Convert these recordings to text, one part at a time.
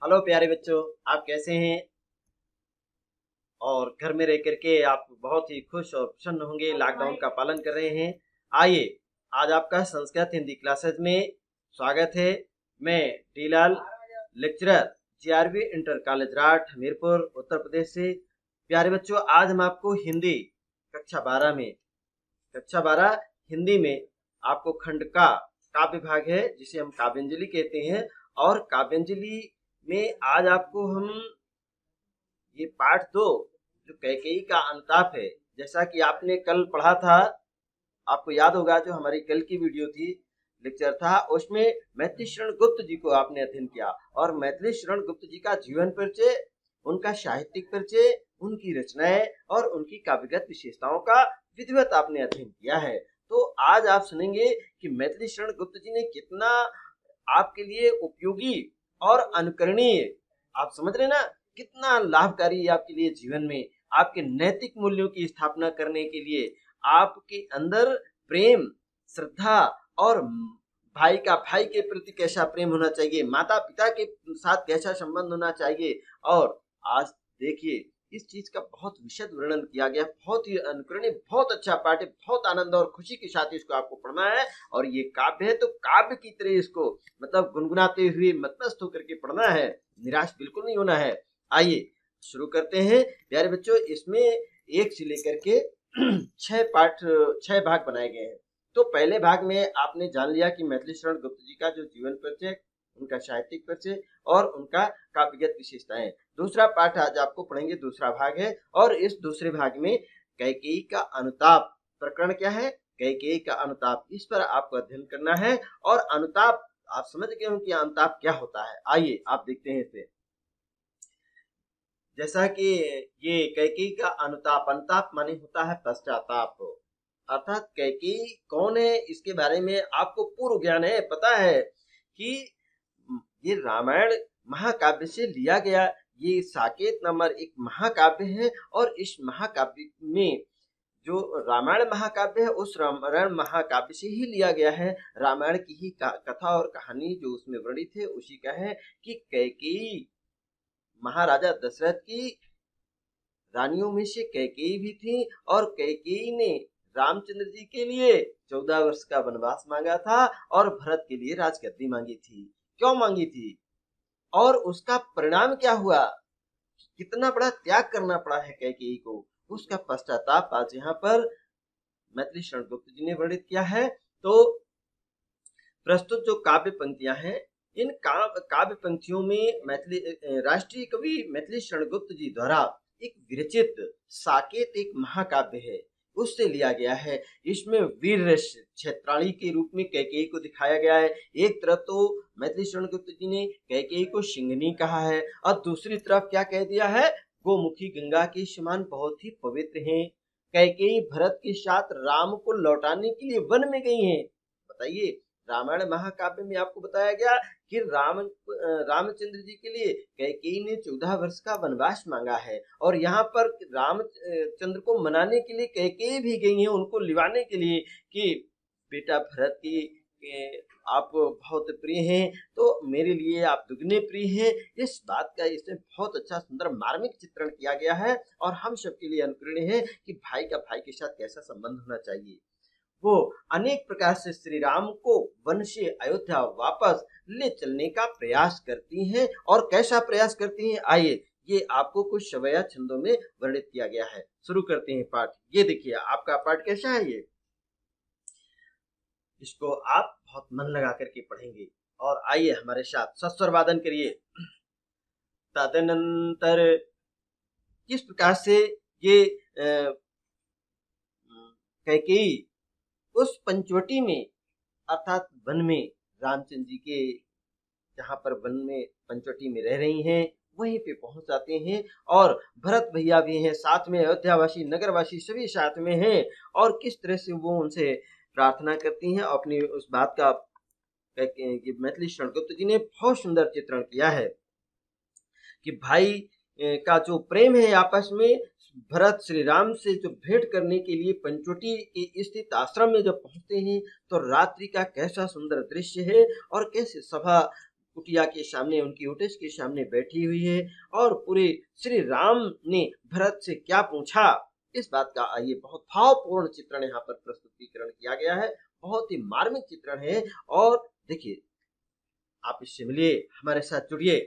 Hello प्यारे बच्चों, आप कैसे हैं? और घर में रह करके आप बहुत ही खुश और प्रसन्न होंगे, लॉकडाउन का पालन कर रहे हैं। आइए, आज आपका संस्कृत हिंदी क्लासेस में स्वागत है। मैं Tilal, lecturer, GRB inter college Rath, Hamirpur, Uttar Pradesh से। प्यारे बच्चों, आज हम आपको हिंदी कक्षा 12 हिंदी में आपको खंड का काव्य भाग है, जिसे हम काव्यांजलि कहते हैं। और काव्यांजलि में आज आपको हम ये पाठ दो, जो कैकेयी का अनुताप है। जैसा कि आपने कल पढ़ा था, आपको याद होगा, जो हमारी कल की वीडियो थी, लेक्चर था, उसमें मैथिली शरण गुप्त जी को आपने अध्ययन किया। और मैथिली शरण गुप्त जी का जीवन परिचय, उनका साहित्यिक परिचय, उनकी रचनाएं और उनकी काव्यगत विशेषताओं का विधिवत आपने अध्ययन किया है। तो आज आप सुनेंगे कि मैथिली शरण गुप्त जी ने कितना आपके लिए उपयोगी और अनुकरणीय, आप समझ रहे ना, कितना लाभकारी आपके लिए जीवन में, आपके नैतिक मूल्यों की स्थापना करने के लिए, आपके अंदर प्रेम, श्रद्धा और भाई के प्रति कैसा प्रेम होना चाहिए, माता पिता के साथ कैसा संबंध होना चाहिए। और आज देखिए, इस चीज का बहुत विशद वर्णन किया गया, बहुत ही अनुकरणीय, बहुत अच्छा पाठ है, बहुत आनंद और खुशी के साथ इसको आपको पढ़ना है। और ये काव्य है, तो काव्य की तरह इसको मतलब गुनगुनाते हुए मतमस्त होकर के पढ़ना है, निराश बिल्कुल नहीं होना है। आइए शुरू करते हैं प्यारे बच्चों। इसमें एक से लेकर के 6 भाग बनाए गए हैं। तो पहले भाग में आपने जान लिया कि मैथिली शरण गुप्त जी का जो जीवन परिचय, उनका साहित्यिक परिचय और उनका काव्यगत विशेषताएं। दूसरा पाठ आज आपको पढ़ेंगे, दूसरा भाग है। और इस दूसरे भाग में कैकेयी का अनुताप प्रकरण क्या है, कैकेयी का अनुताप, इस पर आपको अध्ययन करना है। और अनुताप आप समझ गए हो कि अनुताप क्या होता है। आइए आप देखते हैं इसे। जैसा कि ये कैकेयी का अनुताप माने होता है पश्चाताप। अर्थात कैकेयी कौन है, इसके बारे में आपको पूर्व ज्ञान है, पता है कि ये रामायण महाकाव्य से लिया गया, ये साकेत नंबर एक महाकाव्य है। और इस महाकाव्य में जो रामायण महाकाव्य है, उस रामायण महाकाव्य से ही लिया गया है। रामायण की ही कथा और कहानी जो उसमें वर्णित है, उसी का है कि कैकेयी महाराजा दशरथ की रानियों में से कैकेयी भी थी। और कैकेयी ने रामचंद्र जी के लिए 14 वर्ष का वनवास मांगा था और भरत के लिए राजगद्दी मांगी थी। क्यों मांगी थी और उसका परिणाम क्या हुआ, कितना बड़ा त्याग करना पड़ा है कैकेयी को, उसका पश्चाताप आज यहाँ पर मैथिली शरण गुप्त जी ने वर्णित किया है। तो प्रस्तुत जो काव्य पंक्तियां हैं, इन काव्य पंक्तियों में मैथिली राष्ट्रीय कवि मैथिली शरण गुप्त जी द्वारा एक विरचित साकेत एक महाकाव्य है, उससे लिया गया है। इसमें वीर क्षेत्राणी के रूप में कैकेयी को दिखाया गया है। एक तरफ तो मैथिली शरण गुप्त जी ने कैकेयी को सिंघनी कहा है, और दूसरी तरफ क्या कह दिया है, गोमुखी गंगा के समान बहुत ही पवित्र हैं। कैकेयी भरत के साथ राम को लौटाने के लिए वन में गई हैं। बताइए, रामायण महाकाव्य में आपको बताया गया कि रामचंद्र जी के लिए कैकेयी ने 14 वर्ष का वनवास मांगा है। और यहाँ पर रामचंद्र को मनाने के लिए कैकेयी भी गई हैं, उनको लिवाने के लिए कि बेटा भरत की आप बहुत प्रिय हैं, तो मेरे लिए आप दुगने प्रिय हैं। इस बात का इसमें बहुत अच्छा सुंदर मार्मिक चित्रण किया गया है, और हम सबके लिए अनुकरणीय है कि भाई का भाई के साथ कैसा संबंध होना चाहिए। वो अनेक प्रकार से श्री राम को वन से अयोध्या वापस ले चलने का प्रयास करती हैं। और कैसा प्रयास करती हैं, आइए ये आपको कुछ सवैया छंदों में वर्णित किया गया है। शुरू करते हैं पाठ। ये देखिए आपका पाठ कैसा है, ये इसको आप बहुत मन लगा करके पढ़ेंगे। और आइए हमारे साथ सस्वर वादन करिए। तदनंतर किस प्रकार से ये कैकेयी उस पंचवटी में, अर्थात वन में, रामचंद्र जी के जहां पर वन में पंचवटी में रह रही हैं, वहीं पे पहुंच जाते हैं। और भरत भैया भी हैं साथ में, अयोध्यावासी नगरवासी सभी साथ में हैं। और किस तरह से वो उनसे प्रार्थना करती हैं अपनी उस बात का मैथिली शरण गुप्त जी ने बहुत सुंदर चित्रण किया है कि भाई का जो प्रेम है आपस में। भरत श्री राम से जो भेंट करने के लिए पंचवटी के स्थित आश्रम में जब पहुंचते हैं, तो रात्रि का कैसा सुंदर दृश्य है और कैसे सभा कुटिया के सामने, उनकी ओटस के सामने बैठी हुई है और पूरे श्री राम ने भरत से क्या पूछा, इस बात का ये बहुत भावपूर्ण चित्रण यहाँ पर प्रस्तुतिकरण किया गया है। बहुत ही मार्मिक चित्रण है। और देखिए, आप इससे मिलिए, हमारे साथ जुड़िए।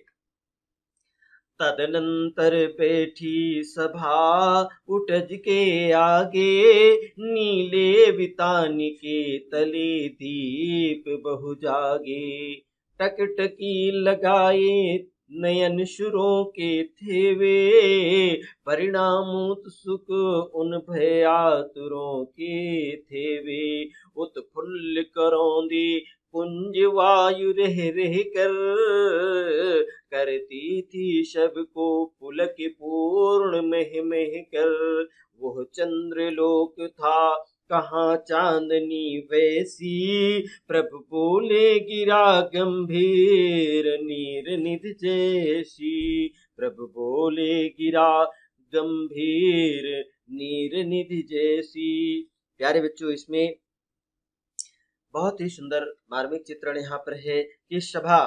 तदनंतर बैठी सभा उटज के आगे, नीले वितान के तले दीप बहु जागे। टकटकी लगाए नयन शुरों के थे वे, परिणामोत्सुक उन भयातुरों के थे वे। उत्फुल्ल करौंदे कुंज वायु रह रह कर, करती थी सबको पुलक पूर्ण मह मह कर। वह चंद्रलोक था कहाँ चांदनी वैसी, प्रभु बोले गिरा गंभीर नीर निधि जैसी। प्रभु बोले गिरा गंभीर नीर निधि जैसी। प्यारे बच्चों, इसमें बहुत ही सुंदर मार्मिक चित्रण यहाँ पर है कि सभा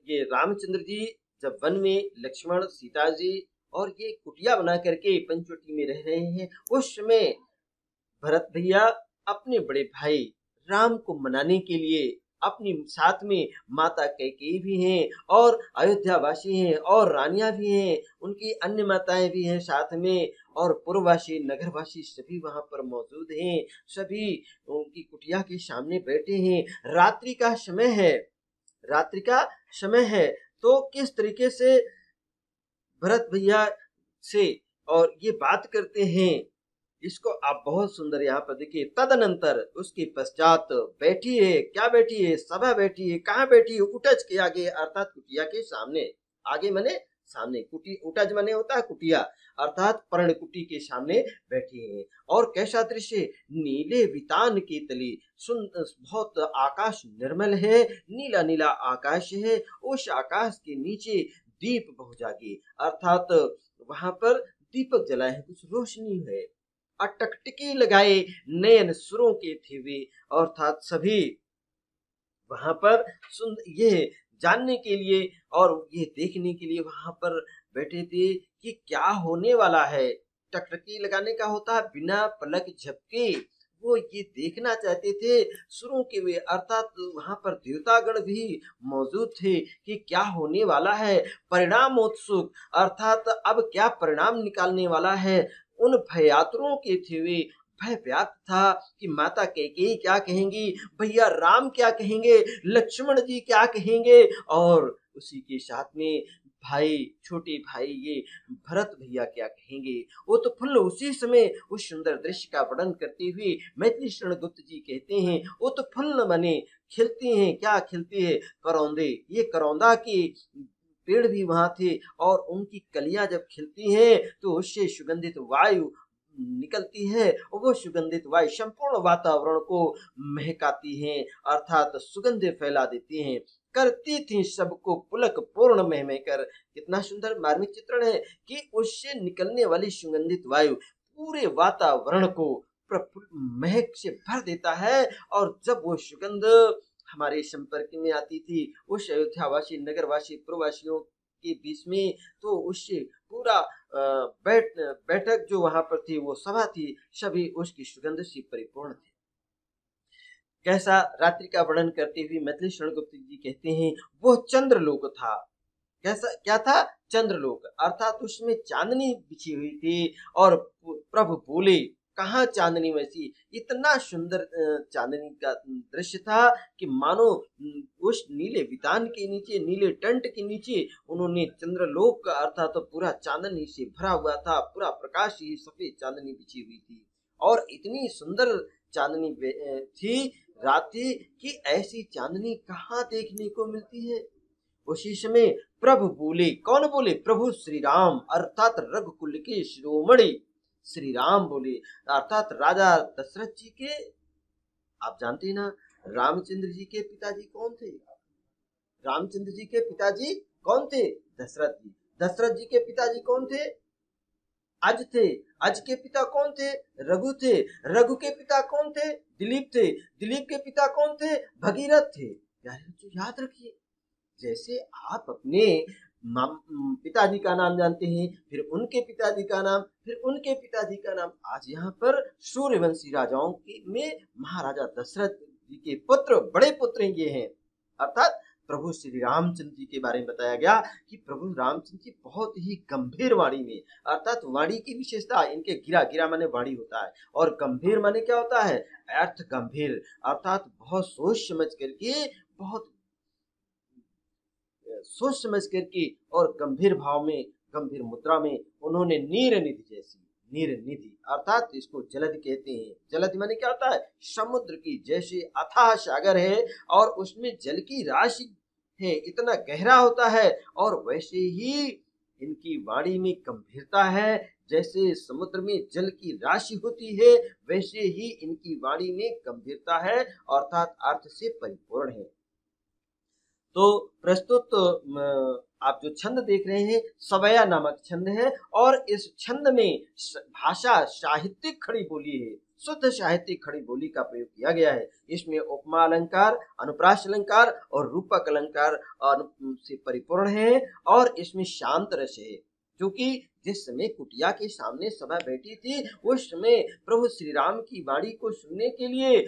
ये रामचंद्र जी जब वन में लक्ष्मण, सीता जी और ये कुटिया बना करके पंचवटी में रह रहे हैं, उस समय भरत भैया अपने बड़े भाई राम को मनाने के लिए अपनी साथ में माता कैकेयी भी हैं और अयोध्या वासी हैं और रानियां भी हैं, उनकी अन्य माताएं भी हैं साथ में, और पुरवासी नगरवासी सभी वहां पर मौजूद हैं। सभी उनकी कुटिया के सामने बैठे हैं। रात्रि का समय है, रात्रि का समय है। तो किस तरीके से भरत भैया से और ये बात करते हैं, इसको आप बहुत सुंदर यहाँ पर देखिए। तदनंतर, उसके पश्चात बैठी है, क्या बैठी है, सभा बैठी है। कहाँ बैठी है? उटज के आगे, अर्थात कुटिया के सामने। आगे माने सामने, कुटी उटज माने होता है कुटिया, अर्थात पर्णकुटी के सामने बैठी है। और कैसा दृश्य, नीले वितान के तले, बहुत आकाश निर्मल है, नीला नीला आकाश है। उस आकाश के नीचे दीप बहु जागे, अर्थात वहां पर दीपक जलाए हैं, कुछ रोशनी है। टकटकी लगाए नयन सुरों के थे वे, अर्थात सभी वहां पर ये जानने के लिए और ये देखने के लिए वहां पर बैठे थे कि क्या होने वाला है। टकटकी लगाने का होता है बिना पलक झपके, वो ये देखना चाहते थे सुरों के वे, अर्थात वहां पर देवतागण भी मौजूद थे कि क्या होने वाला है। परिणामोत्सुक, अर्थात अब क्या परिणाम निकालने वाला है। उन भयातुरों के थे वे, भय व्याप्त था कि माता कैकेयी क्या कहेंगी, भैया राम क्या कहेंगे, लक्ष्मण जी क्या कहेंगे, और उसी के साथ में भाई, छोटे भाई ये भरत भैया क्या कहेंगे। वो तो फुल उसी समय उस सुंदर दृश्य का वर्णन करते हुए मैथिली शरण गुप्त जी कहते हैं, वो तो फुल माने खिलते हैं। क्या खिलते हैं? करौंदे, ये करौंदा के पेड़ भी वहां थे और उनकी कलियां जब खिलती हैं तो उससे सुगंधित वायु निकलती है और वो सुगंधित वायु संपूर्ण वातावरण को महकाती हैं, अर्थात सुगंध फैला देती हैं। करती थी सबको पुलक पूर्ण मह कर। कितना सुंदर मार्मिक चित्रण है कि उससे निकलने वाली सुगंधित वायु पूरे वातावरण को महक से भर देता है। और जब वो सुगंध हमारे संपर्क में आती थी उस अयोध्यावासी, नगरवासी, प्रवासियों के बीच में, तो उससे पूरा बैठक जो वहां पर थी, वो सभा थी, सभी उसकी सुगंध से परिपूर्ण थे। कैसा रात्रि का वर्णन करते हुए मैथिली शरण गुप्त जी कहते हैं, वो चंद्रलोक था। कैसा, क्या था? चंद्रलोक, अर्थात उसमें चांदनी बिछी हुई थी। और प्रभु बोले, कहाँ चांदनी वैसी, इतना सुंदर चांदनी का दृश्य था कि मानो उस नीले वितान के नीचे, नीले टेंट के नीचे उन्होंने चंद्रलोक का, अर्थात तो पूरा चांदनी से भरा हुआ था, पूरा प्रकाश ही सफेद चांदनी बिछी हुई थी। और इतनी सुंदर चांदनी थी रात्रि की, ऐसी चांदनी कहाँ देखने को मिलती है। उसी समय प्रभु बोले, कौन बोले? प्रभु श्री राम, अर्थात रघुकुल के शिरोमणि श्री राम बोले, अर्थात राजा दशरथ जी के, आप जानते हैं ना रामचंद्र जी के पिताजी कौन थे? रामचंद्र जी के पिताजी कौन थे? दशरथ जी। दशरथ जी के पिताजी कौन थे? अज थे। अज के पिता कौन थे? रघु थे। रघु के पिता कौन थे? दिलीप थे। दिलीप के पिता कौन थे? भगीरथ थे। यार याद रखिए, जैसे आप अपने पिताजी का नाम जानते हैं, फिर उनके पिताजी का नाम, फिर उनके पिताजी का नाम। आज यहाँ पर सूर्यवंशी राजाओं के में महाराजा दशरथ जी के पुत्र, बड़े पुत्र ये हैं, अर्थात प्रभु श्री रामचंद्र जी के बारे में बताया गया कि प्रभु रामचंद्र जी बहुत ही गंभीर वाणी में, अर्थात वाणी की विशेषता इनके गिरा, गिरा माने वाणी होता है, और गंभीर माने क्या होता है, अर्थ गंभीर, अर्थात बहुत सोच समझ करके, बहुत सोच समझ करके और गंभीर भाव में, गंभीर मुद्रा में उन्होंने नीर निधि जैसी, नीर निधि अर्थात इसको जलधि कहते हैं। जलधि माने क्या होता है, समुद्र की जैसे अथाह सागर है और उसमें जल की राशि है, इतना गहरा होता है, और वैसे ही इनकी वाणी में गंभीरता है, जैसे समुद्र में जल की राशि होती है वैसे ही इनकी वाणी में गंभीरता है, अर्थात अर्थ से परिपूर्ण है। तो प्रस्तुत आप जो छंद देख रहे हैं सवया नामक छंद है, और इस छंद में भाषा साहित्यिक खड़ी बोली है, शुद्ध साहित्यिक खड़ी बोली का प्रयोग किया गया है। इसमें उपमा अलंकार, अनुप्रास अलंकार और रूपक अलंकार से परिपूर्ण है, और इसमें शांत रस है, क्योंकि जिस समय कुटिया के सामने सभा बैठी थी उस समय प्रभु श्री राम की वाणी को सुनने के लिए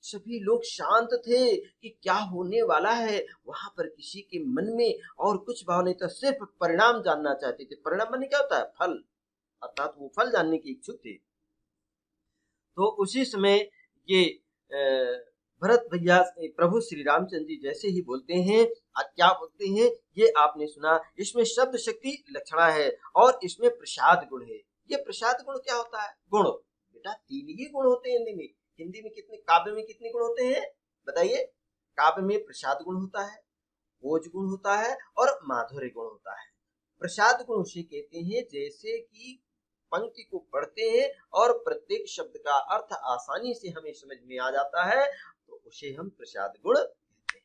सभी लोग शांत थे कि क्या होने वाला है। वहां पर किसी के मन में और कुछ भाव नहीं था, सिर्फ परिणाम जानना चाहते थे। परिणाम माने क्या होता है, फल, अर्थात वो फल जानने की इच्छुक थे। तो उसी समय ये भरत भैया प्रभु श्री रामचंद्र जी जैसे ही बोलते हैं, क्या बोलते हैं ये आपने सुना। इसमें शब्द शक्ति लक्षणा है और इसमें प्रसाद गुण है। ये प्रसाद गुण क्या होता है, गुण बेटा 3 ही गुण होते हैं हिंदी में। हिंदी में कितने, काव्य में कितने गुण होते हैं बताइए। काव्य में प्रसाद गुण होता है, ओज गुण होता है और माधुर्य गुण होता है। प्रसाद गुण उसे कहते हैं जैसे कि पंक्ति को पढ़ते हैं और प्रत्येक शब्द का अर्थ आसानी से हमें समझ में आ जाता है, तो उसे हम प्रसाद गुण कहते हैं।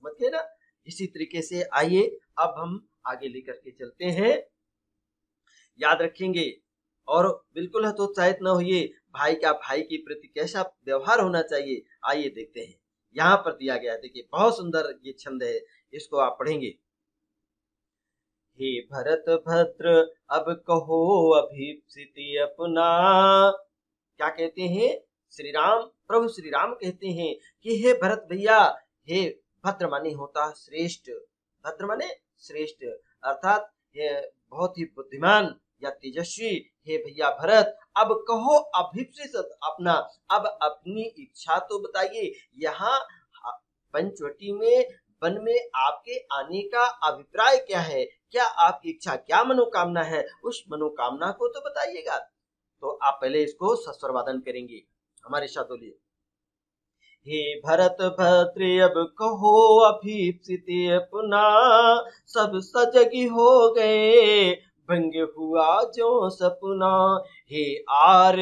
समझ गए ना। इसी तरीके से आइए अब हम आगे लेकर के चलते हैं, याद रखेंगे और बिल्कुल हतोत्साहित न होइए। भाई का भाई के प्रति कैसा व्यवहार होना चाहिए, आइए देखते हैं। यहाँ पर दिया गया है, देखिए बहुत सुंदर ये छंद है, इसको आप पढ़ेंगे। हे भरत भद्र अब कहो अभीप्सिति अपना। क्या कहते हैं श्री राम, प्रभु श्री राम कहते हैं कि हे भरत भैया, हे भद्र माने होता श्रेष्ठ, भद्र माने श्रेष्ठ, अर्थात बहुत ही बुद्धिमान या तेजस्वी। हे भैया भरत, अब कहो अभीप्सित अपना, अब अपनी इच्छा तो बताइए। यहाँ पंचवटी में वन में आपके आने का अभिप्राय क्या है, क्या आपकी इच्छा, क्या मनोकामना है, उस मनोकामना को तो बताइएगा। तो आप पहले इसको सस्वर वादन करेंगे, हमारे साथ बोलिए। हे भरत भद्र अब कहो अभीप्सिति अपना, सब सजगी हो गए भंग हुआ जो सपना। हे आर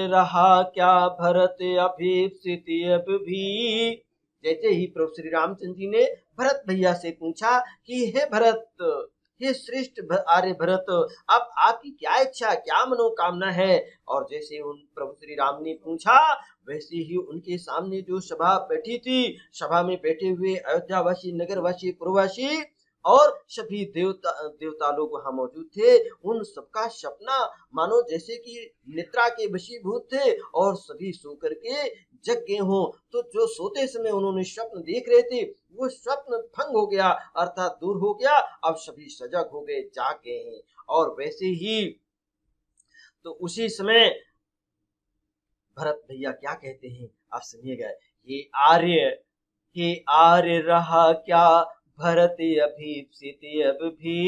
रहा क्या भरत अभीप्सिति अब भी। जैसे ही प्रभु श्री रामचंद्र जी ने भरत भैया से पूछा कि हे भरत, हे श्रेष्ठ आर्य भरत, अब आपकी क्या इच्छा, क्या मनोकामना है। और जैसे उन प्रभु श्री राम ने पूछा वैसे ही उनके सामने जो सभा बैठी थी, सभा में बैठे हुए अयोध्यावासी, नगरवासी, पुरवासी और सभी देवता लोग वहां मौजूद थे। उन सबका सपना मानो जैसे कि निद्रा के वशीभूत थे और सभी सो करके जग गए हों। तो जो सोते समय उन्होंने स्वप्न देख रहे थे वो स्वप्न भंग हो गया, अर्थात दूर हो गया। अब सभी सजग हो गए, जाग गए हैं। और वैसे ही तो उसी समय भरत भैया क्या कहते हैं आप सुनिएगा। ये आर्य रहा क्या भरत अभीप्सित अब भी,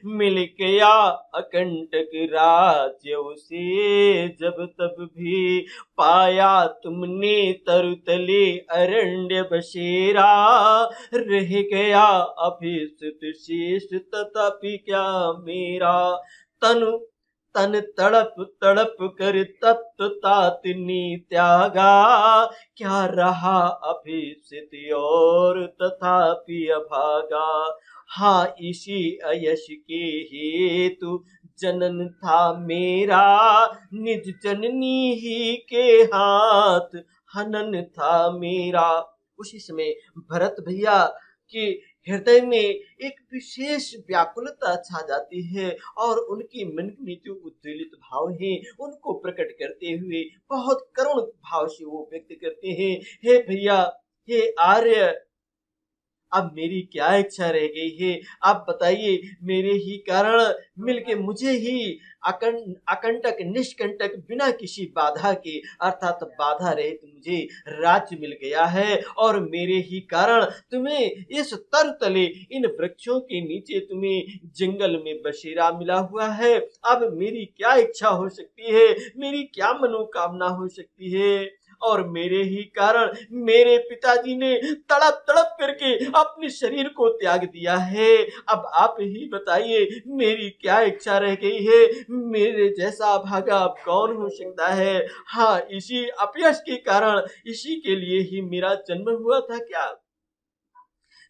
मिल गया अकंटक राज्य उसे जब तब भी। पाया तुमने तरुतले अरण्य बसेरा, रह गया अभीप्सित शेष तथापि क्या मेरा। तन तड़प तड़प कर तप्त तातनी त्यागा, क्या रहा अभीप्सित और तथापि अभागा। हाँ इसी अयश के हेतु जनन था मेरा, निज जननी ही के हाथ हनन था मेरा। उसी समय भरत भैया के हृदय में एक विशेष व्याकुलता छा जाती है और उनके मन में जो उद्वेलित भाव है उनको प्रकट करते हुए बहुत करुण भाव से वो व्यक्त करते हैं, हे भैया, हे आर्य, अब मेरी क्या इच्छा रह गई है? आप बताइए, मेरे ही कारण मिलके मुझे ही अकंटक निष्कंटक बिना किसी बाधा के अर्थात बाधा रहित मुझे राज्य मिल गया है और मेरे ही कारण तुम्हें इस तर तले इन वृक्षों के नीचे तुम्हें जंगल में बसेरा मिला हुआ है। अब मेरी क्या इच्छा हो सकती है, मेरी क्या मनोकामना हो सकती है? और मेरे ही कारण मेरे पिताजी ने तड़प तड़प करके अपने शरीर को त्याग दिया है। अब आप ही बताइए, मेरी क्या इच्छा रह गई है? मेरे जैसा अभागा अब कौन हो सकता है? हाँ, इसी अपयश के कारण, इसी के लिए ही मेरा जन्म हुआ था क्या?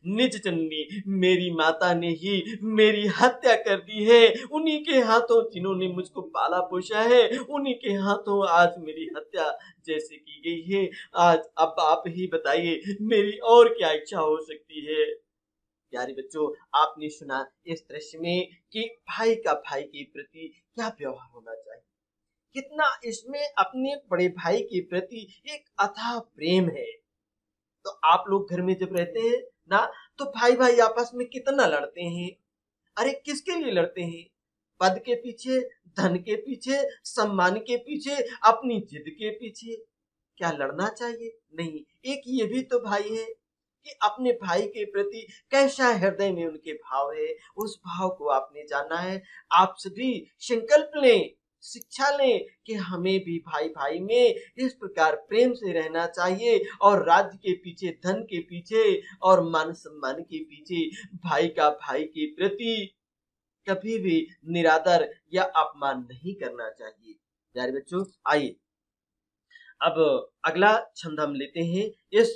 निज जननी मेरी माता ने ही मेरी हत्या कर दी है। उन्हीं के हाथों, जिन्होंने मुझको पाला पोषा है, उन्हीं के हाथों आज मेरी हत्या जैसे की गई है। आज अब आप ही बताइए, मेरी और क्या इच्छा हो सकती है? प्यारे बच्चों, आपने सुना इस दृश्य में कि भाई का भाई के प्रति क्या व्यवहार होना चाहिए, कितना इसमें अपने बड़े भाई के प्रति एक अथाह प्रेम है। तो आप लोग घर में जब रहते हैं ना, तो भाई भाई आपस में कितना लड़ते हैं। अरे किसके लिए लड़ते हैं? पद के पीछे, धन के पीछे, सम्मान के पीछे, अपनी जिद के पीछे। क्या लड़ना चाहिए? नहीं। एक ये भी तो भाई है कि अपने भाई के प्रति कैसा हृदय में उनके भाव है, उस भाव को आपने जाना है। आप सभी संकल्प लें, शिक्षा लें कि हमें भी भाई भाई में इस प्रकार प्रेम से रहना चाहिए और राज्य के पीछे, धन के पीछे और मान सम्मान के पीछे भाई का भाई के प्रति कभी भी निरादर या अपमान नहीं करना चाहिए। प्यारे बच्चों, आइए अब अगला छंद हम लेते हैं। इस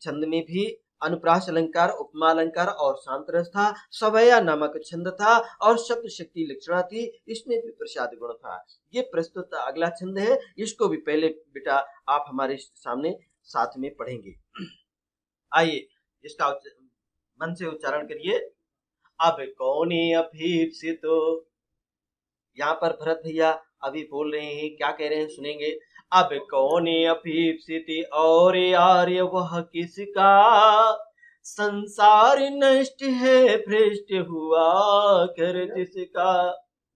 छंद में भी अनुप्रास अलंकार, उपमा अलंकार और शांतरस था। सवया नामक छंद था और शब्द शक्ति लक्षणा थी। इसमें भी प्रसाद गुण था। ये प्रस्तुत अगला छंद है, इसको भी पहले बेटा आप हमारे सामने साथ में पढ़ेंगे। आइए इसका मन से उच्चारण करिए। अब कौने अभीप्सित, यहाँ पर भरत भैया अभी बोल रहे हैं, क्या कह रहे हैं सुनेंगे। अब कौने अभीप्सित और आर्य वह किसका, संसार नष्ट है भ्रष्ट हुआ कर जिसका।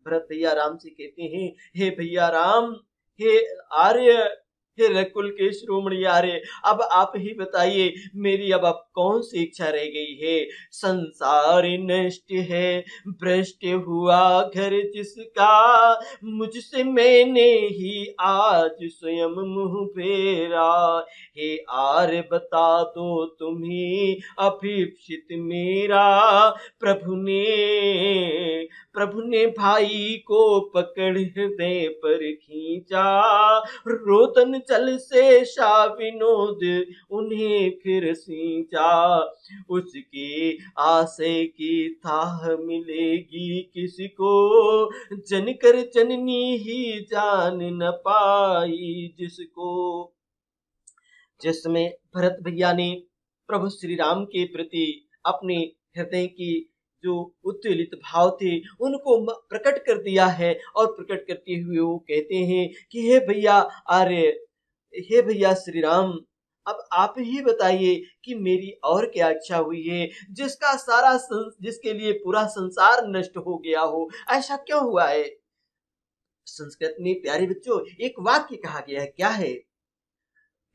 भरत भैया राम से कहते हैं, हे भैया राम, हे आर्य, हे रकुल के शिरोमणि आर्य, अब आप ही बताइए, मेरी अब कौन सी इच्छा रह गई है। संसार नष्ट है भ्रष्ट हुआ घर जिसका, मुझसे मैंने ही आज स्वयं मुंह फेरा। हे आर्य बता दो तुम्ही अभीप्सित मेरा, प्रभु ने भाई को पकड़ हृदय पर खींचा, रोदन जल से शा विनोद उन्हें फिर सींचा। उसके आशय की थाह मिलेगी किसको, जनकर जननी ही जान न पाई जिसको। जिस समय भरत भैया ने प्रभु श्री राम के प्रति अपने हृदय की जो उत्तेलित भाव थे उनको प्रकट कर दिया है और प्रकट करते हुए वो कहते हैं कि हे भैया आर्य, हे भैया श्री राम, अब आप ही बताइए कि मेरी और क्या इच्छा हुई है, जिसके लिए पूरा संसार नष्ट हो गया हो, ऐसा क्यों हुआ है। संस्कृत में प्यारे बच्चों एक वाक्य कहा गया है, क्या है,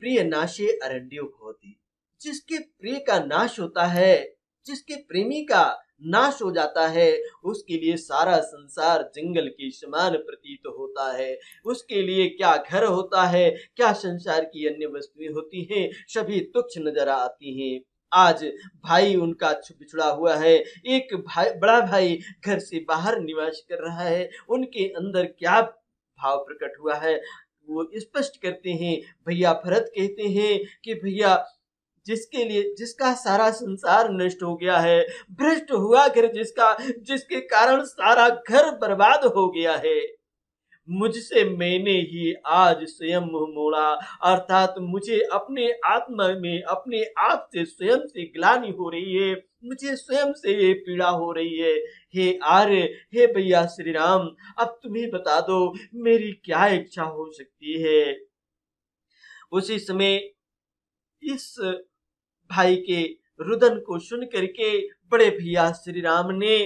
प्रिय नाशे अरण्यो भवति। जिसके प्रिय का नाश होता है, जिसके प्रेमी का नाश हो जाता है, उसके लिए सारा संसार जंगल के समान प्रतीत होता है। उसके लिए क्या घर होता है, क्या संसार की अन्य वस्तुएं होती हैं, सभी तुच्छ नजर आती हैं। आज भाई उनका बिछड़ा हुआ है, एक भाई, बड़ा भाई घर से बाहर निवास कर रहा है, उनके अंदर क्या भाव प्रकट हुआ है वो स्पष्ट करते हैं। भैया भरत कहते हैं कि भैया जिसके लिए, जिसका सारा संसार नष्ट हो गया है, भ्रष्ट हुआ घर जिसका, जिसके कारण सारा घर बर्बाद हो गया है, मुझसे मैंने ही आज स्वयं मुंह मोड़ा, अर्थात मुझे अपने आत्मा में अपने आप से स्वयं से ग्लानि हो रही है, मुझे स्वयं से ये पीड़ा हो रही है। हे आर्य, हे भैया श्री राम, अब तुम्हें बता दो मेरी क्या इच्छा हो सकती है। उसी समय इस भाई के रुदन को सुन करके बड़े भैया श्री राम ने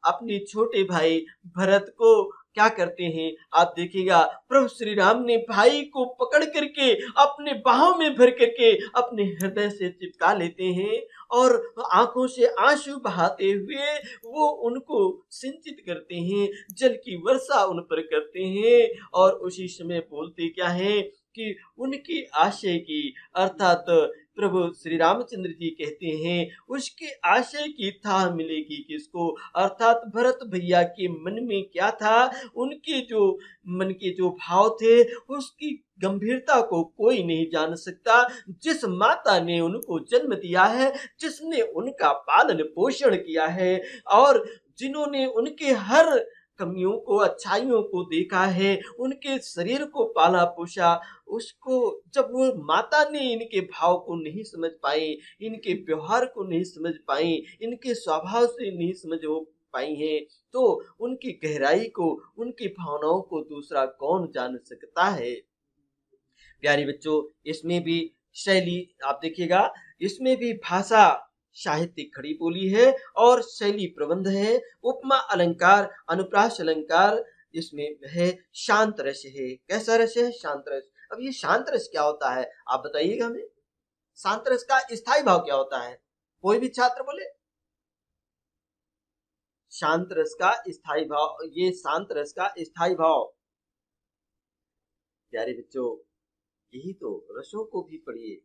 अपने छोटे भाई भरत को क्या करते हैं आप देखिएगा, प्रभु श्री राम ने भाई को पकड़ करके अपने बाहों में भर करके अपने हृदय से चिपका लेते हैं और आंखों से आंसू बहाते हुए वो उनको सिंचित करते हैं, जल की वर्षा उन पर करते हैं। और उसी समय बोलते क्या है कि उनकी आशय की, अर्थात प्रभु श्री रामचंद्र जी कहते हैं उसके आशय की था मिलेगी किसको, अर्थात भरत भैया के मन में क्या था, उनके जो मन के जो भाव थे उसकी गंभीरता को कोई नहीं जान सकता। जिस माता ने उनको जन्म दिया है, जिसने उनका पालन पोषण किया है और जिन्होंने उनके हर कमियों को अच्छाइयों को देखा है, उनके शरीर को पाला पोषा, उसको जब वो माता ने इनके भाव को नहीं समझ पाई, इनके व्यवहार को नहीं समझ पाई, इनके स्वभाव से नहीं समझ हो पाई है, तो उनकी गहराई को, उनकी भावनाओं को दूसरा कौन जान सकता है। प्यारे बच्चों, इसमें भी शैली आप देखिएगा, इसमें भी भाषा साहित्य खड़ी बोली है और शैली प्रबंध है, उपमा अलंकार, अनुप्रास अलंकार इसमें है, शांत रस है। कैसा रस है? शांत रस। अब ये शांत रस क्या होता है आप बताइएगा हमें। शांत रस का स्थायी भाव क्या होता है? कोई भी छात्र बोले। शांत रस का स्थायी भाव, ये शांत रस का स्थायी भाव। प्यारे बच्चों, यही तो रसों को भी पढ़िए।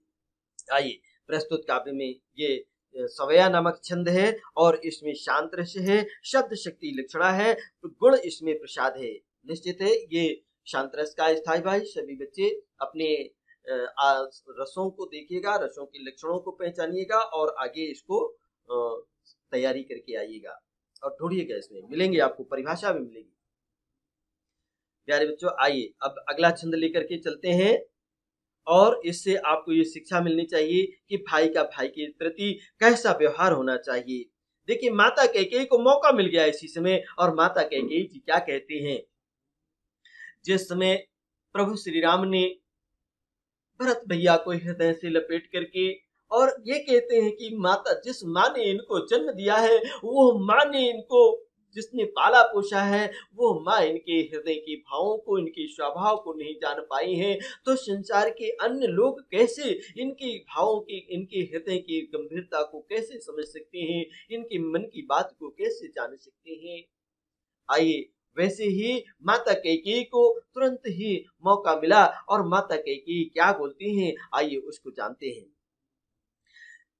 आइए, प्रस्तुत काव्य में ये सवया नामक छंद है और इसमें शांत रस है, शब्द शक्ति लक्षणा है, गुण इसमें प्रसाद है। निश्चित है ये शांत रस का स्थायी भाई। सभी बच्चे अपने रसों को देखिएगा, रसों के लक्षणों को पहचानिएगा और आगे इसको तैयारी करके आइएगा और ढूंढिएगा, इसमें मिलेंगे आपको, परिभाषा भी मिलेगी। प्यारे बच्चों, आइए अब अगला छंद लेकर के चलते हैं और इससे आपको ये शिक्षा मिलनी चाहिए कि भाई का भाई के प्रति कैसा व्यवहार होना चाहिए। देखिए, माता कैकेयी को मौका मिल गया इसी समय और माता कैकेयी जी क्या कहती हैं। जिस समय प्रभु श्री राम ने भरत भैया को हृदय से लपेट करके और ये कहते हैं कि माता, जिस माँ ने इनको जन्म दिया है, वो माँ ने इनको जिसने पाला पोषा है, वो माँ इनके हृदय के भावों को, इनके स्वभाव को नहीं जान पाई है, तो संसार के अन्य लोग कैसे इनके भावों की, इनके हृदय की गंभीरता को कैसे समझ सकते हैं, इनके मन की बात को कैसे जान सकते हैं। आइए, वैसे ही माता कैकेयी को तुरंत ही मौका मिला और माता कैकेयी क्या बोलती हैं, आइए उसको जानते हैं।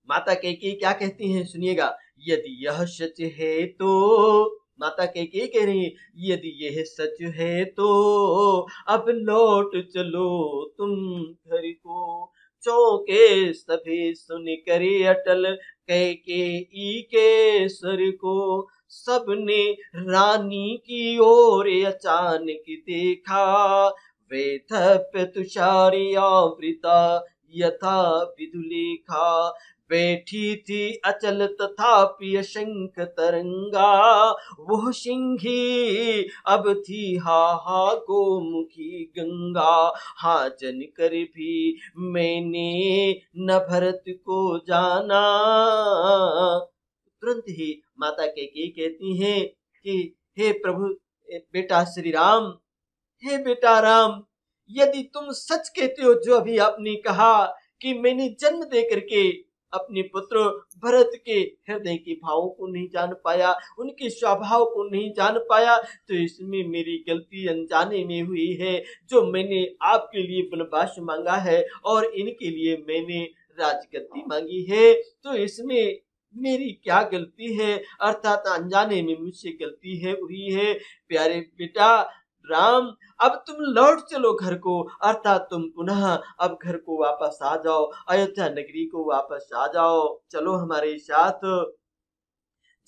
माता कैकेयी क्या कहती हैं सुनिएगा। यदि यह सच है तो, माता कैकेयी कह रही है, यदि यह सच है तो अब लौट चलो तुम घर को। चौके सभी सुन कर अटल कैकेयी के स्वर को, सबने रानी की ओर अचानक देखा। वेधप्य तुषारियावृता यथा विधुलेखा, बैठी थी अचल तथापि शंख तरंगा। वो सिंही अब थी हा हा गोमुखी गंगा, हाँ जन कर भी मैंने न भरत को जाना। तुरंत ही माता कैकेयी कहती हैं कि हे प्रभु, बेटा श्री राम, हे बेटा राम, यदि तुम सच कहते हो जो अभी आपने कहा कि मैंने जन्म दे करके अपने पुत्र भरत के हृदय के भावों को नहीं जान पाया, उनके स्वभाव को नहीं जान पाया, तो इसमें मेरी गलती अनजाने में हुई है। जो मैंने आपके लिए वनवास मांगा है और इनके लिए मैंने राजगद्दी मांगी है, तो इसमें मेरी क्या गलती है, अर्थात अनजाने में मुझसे गलती है हुई है। प्यारे बेटा राम, अब तुम लौट चलो घर को, अर्थात तुम पुनः अब घर को वापस आ जाओ, अयोध्या नगरी को वापस आ जाओ, चलो हमारे साथ।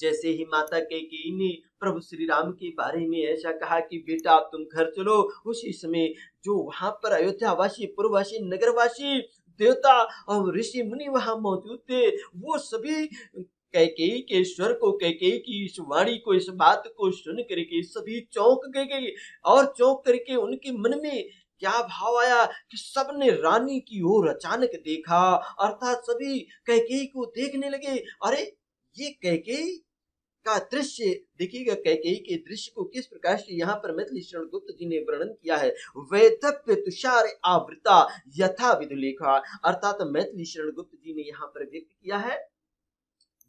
जैसे ही माता कैकेयी ने प्रभु श्री राम के बारे में ऐसा कहा कि बेटा अब तुम घर चलो। उसी समय जो वहां पर अयोध्यावासी, पुरवासी, नगरवासी, देवता और ऋषि मुनि वहां मौजूद थे, वो सभी कैकेयी के स्वर को, कैकेयी की इस वाणी को, इस बात को सुन करके सभी चौंक गए। और चौंक करके उनके मन में क्या भाव आया कि सबने रानी की ओर अचानक देखा, अर्थात सभी कैकेयी को देखने लगे। अरे ये कैकेयी का दृश्य देखिएगा, कैकेयी के दृश्य को किस प्रकार से यहाँ पर मैथिली शरण गुप्त जी ने वर्णन किया है। वैधव्य तुषार आवृता यथा विधुलेखा, अर्थात मैथिली शरण गुप्त जी ने यहाँ पर व्यक्त किया है।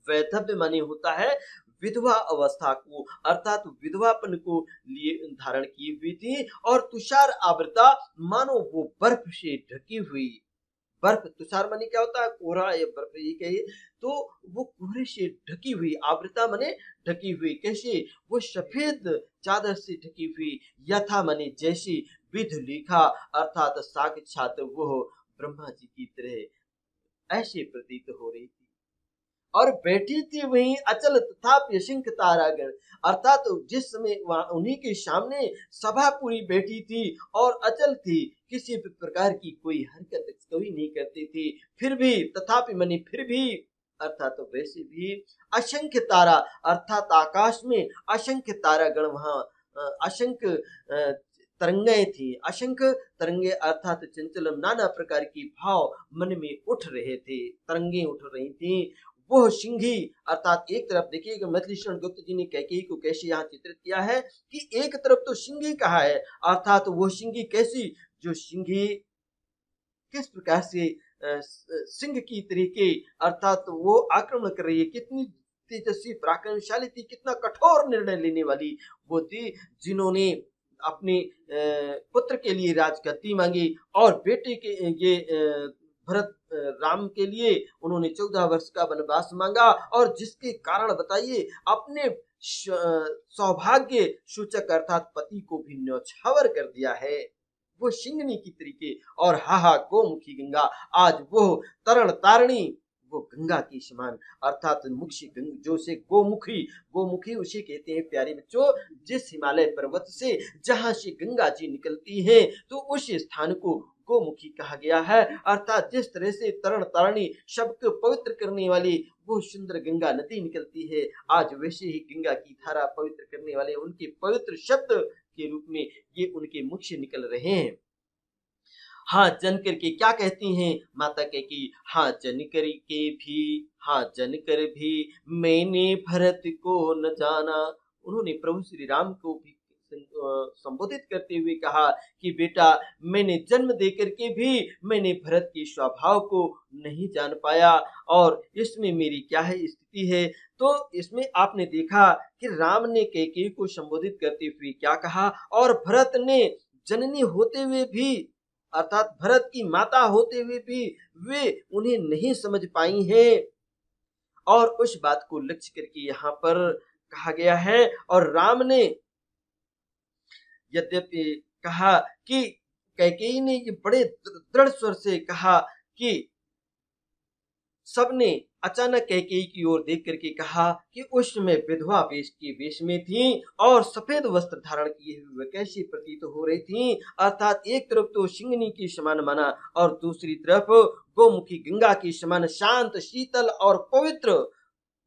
वैधव्य माने होता है विधवा अवस्था को, अर्थात विधवापन को लिए धारण की हुई थी। और तुषार आवृता मानो वो बर्फ से ढकी हुई। बर्फ, तुषार माने क्या होता है? कोहरा या बर्फ, ये कहिए तो वो कोहरे से ढकी हुई। आवृता माने ढकी हुई, कैसे? वो सफेद चादर से ढकी हुई। यथा माने जैसी, विधुलेखा अर्थात साक्षात वो ब्रह्मा जी की तरह ऐसे प्रतीत हो रही थी। और बैठी थी वहीं अचल तथापि असंख्य तारागण, अर्थात जिस समय वहां उन्हीं के सामने सभा पूरी बैठी थी और अचल थी, किसी भी प्रकार की कोई हरकत कोई नहीं करती थी, फिर भी, तथापि मनी फिर भी, अर्थात तो वैसे भी असंख्य तारा, अर्थात आकाश में असंख्य तारागण वहां, असंख्य तरंगे थी। असंख्य तरंगे अर्थात चंचल नाना प्रकार की भाव मन में उठ रहे थे, तरंगे उठ रही थी। वो सिंघी, अर्थात एक तरफ देखिएगा मैथिली शरण गुप्त जी ने कैकेयी को कैसे यहाँ चित्रित किया है कि एक तरफ तो सिंघी कहा है, अर्थात वो सिंघी कैसी? जो सिंघी किस प्रकार से सिंह की तरीके, अर्थात वो आक्रमण कर रही है, कितनी तेजस्वी पराक्रमशाली थी, कितना कठोर निर्णय लेने वाली वो थी, जिन्होंने अपने पुत्र के लिए राजगद्दी मांगी और बेटे के ये भरत राम के लिए उन्होंने 14 वर्ष का वनवास मांगा। और जिसके कारण बताइए अपने सौभाग्य सूचक अर्थात पति को भी न्यौछावर कर दिया है, वो सिंगनी की तरीके। और हाहा गोमुखी गंगा, आज वो तरण तारणी, वो गंगा की समान, अर्थात मुखी जो से गोमुखी, गोमुखी उसे कहते हैं प्यारे बच्चों, जिस हिमालय पर्वत से जहां से गंगा जी निकलती है तो उस स्थान को गोमुखी कहा गया है। अर्थात जिस तरह से तरण तारणी सबको पवित्र करने वाली वो सुंदर गंगा नदी निकलती है, आज वैसे ही गंगा की धारा पवित्र करने वाले उनके पवित्र शब्द के रूप में ये उनके मुख से निकल रहे हैं। हाँ जनकर के क्या कहती हैं माता कैकेयी? हाँ जनकर के भी, हाँ जनकर भी मैंने भरत को न जाना। उन्होंने प्रभु श्री राम को भी संबोधित करते हुए कहा कि बेटा मैंने जन्म देकर के भी मैंने भरत के स्वभाव को नहीं जान पाया। और इसमें मेरी क्या है स्थिति है? तो इसमें आपने देखा कि राम ने कैकेयी को संबोधित करते हुए क्या कहा, और भरत ने जननी होते हुए भी, अर्थात भरत की माता होते हुए भी वे उन्हें नहीं समझ पाई हैं। और उस बात को लक्ष्य करके यहाँ पर कहा गया है। और राम ने यद्यपि कहा कि कैकेयी ने ये बड़े दृढ़ स्वर से कहा कि सबने अचानक कैकेयी की ओर देख करके कहा कि उस समय विधवा वेश के वेश में थी और सफेद वस्त्र धारण किए हुए कैसी प्रतीत हो रही थी। अर्थात एक तरफ तो सिंगनी की समान माना और दूसरी तरफ गोमुखी गंगा की समान शांत, शीतल और पवित्र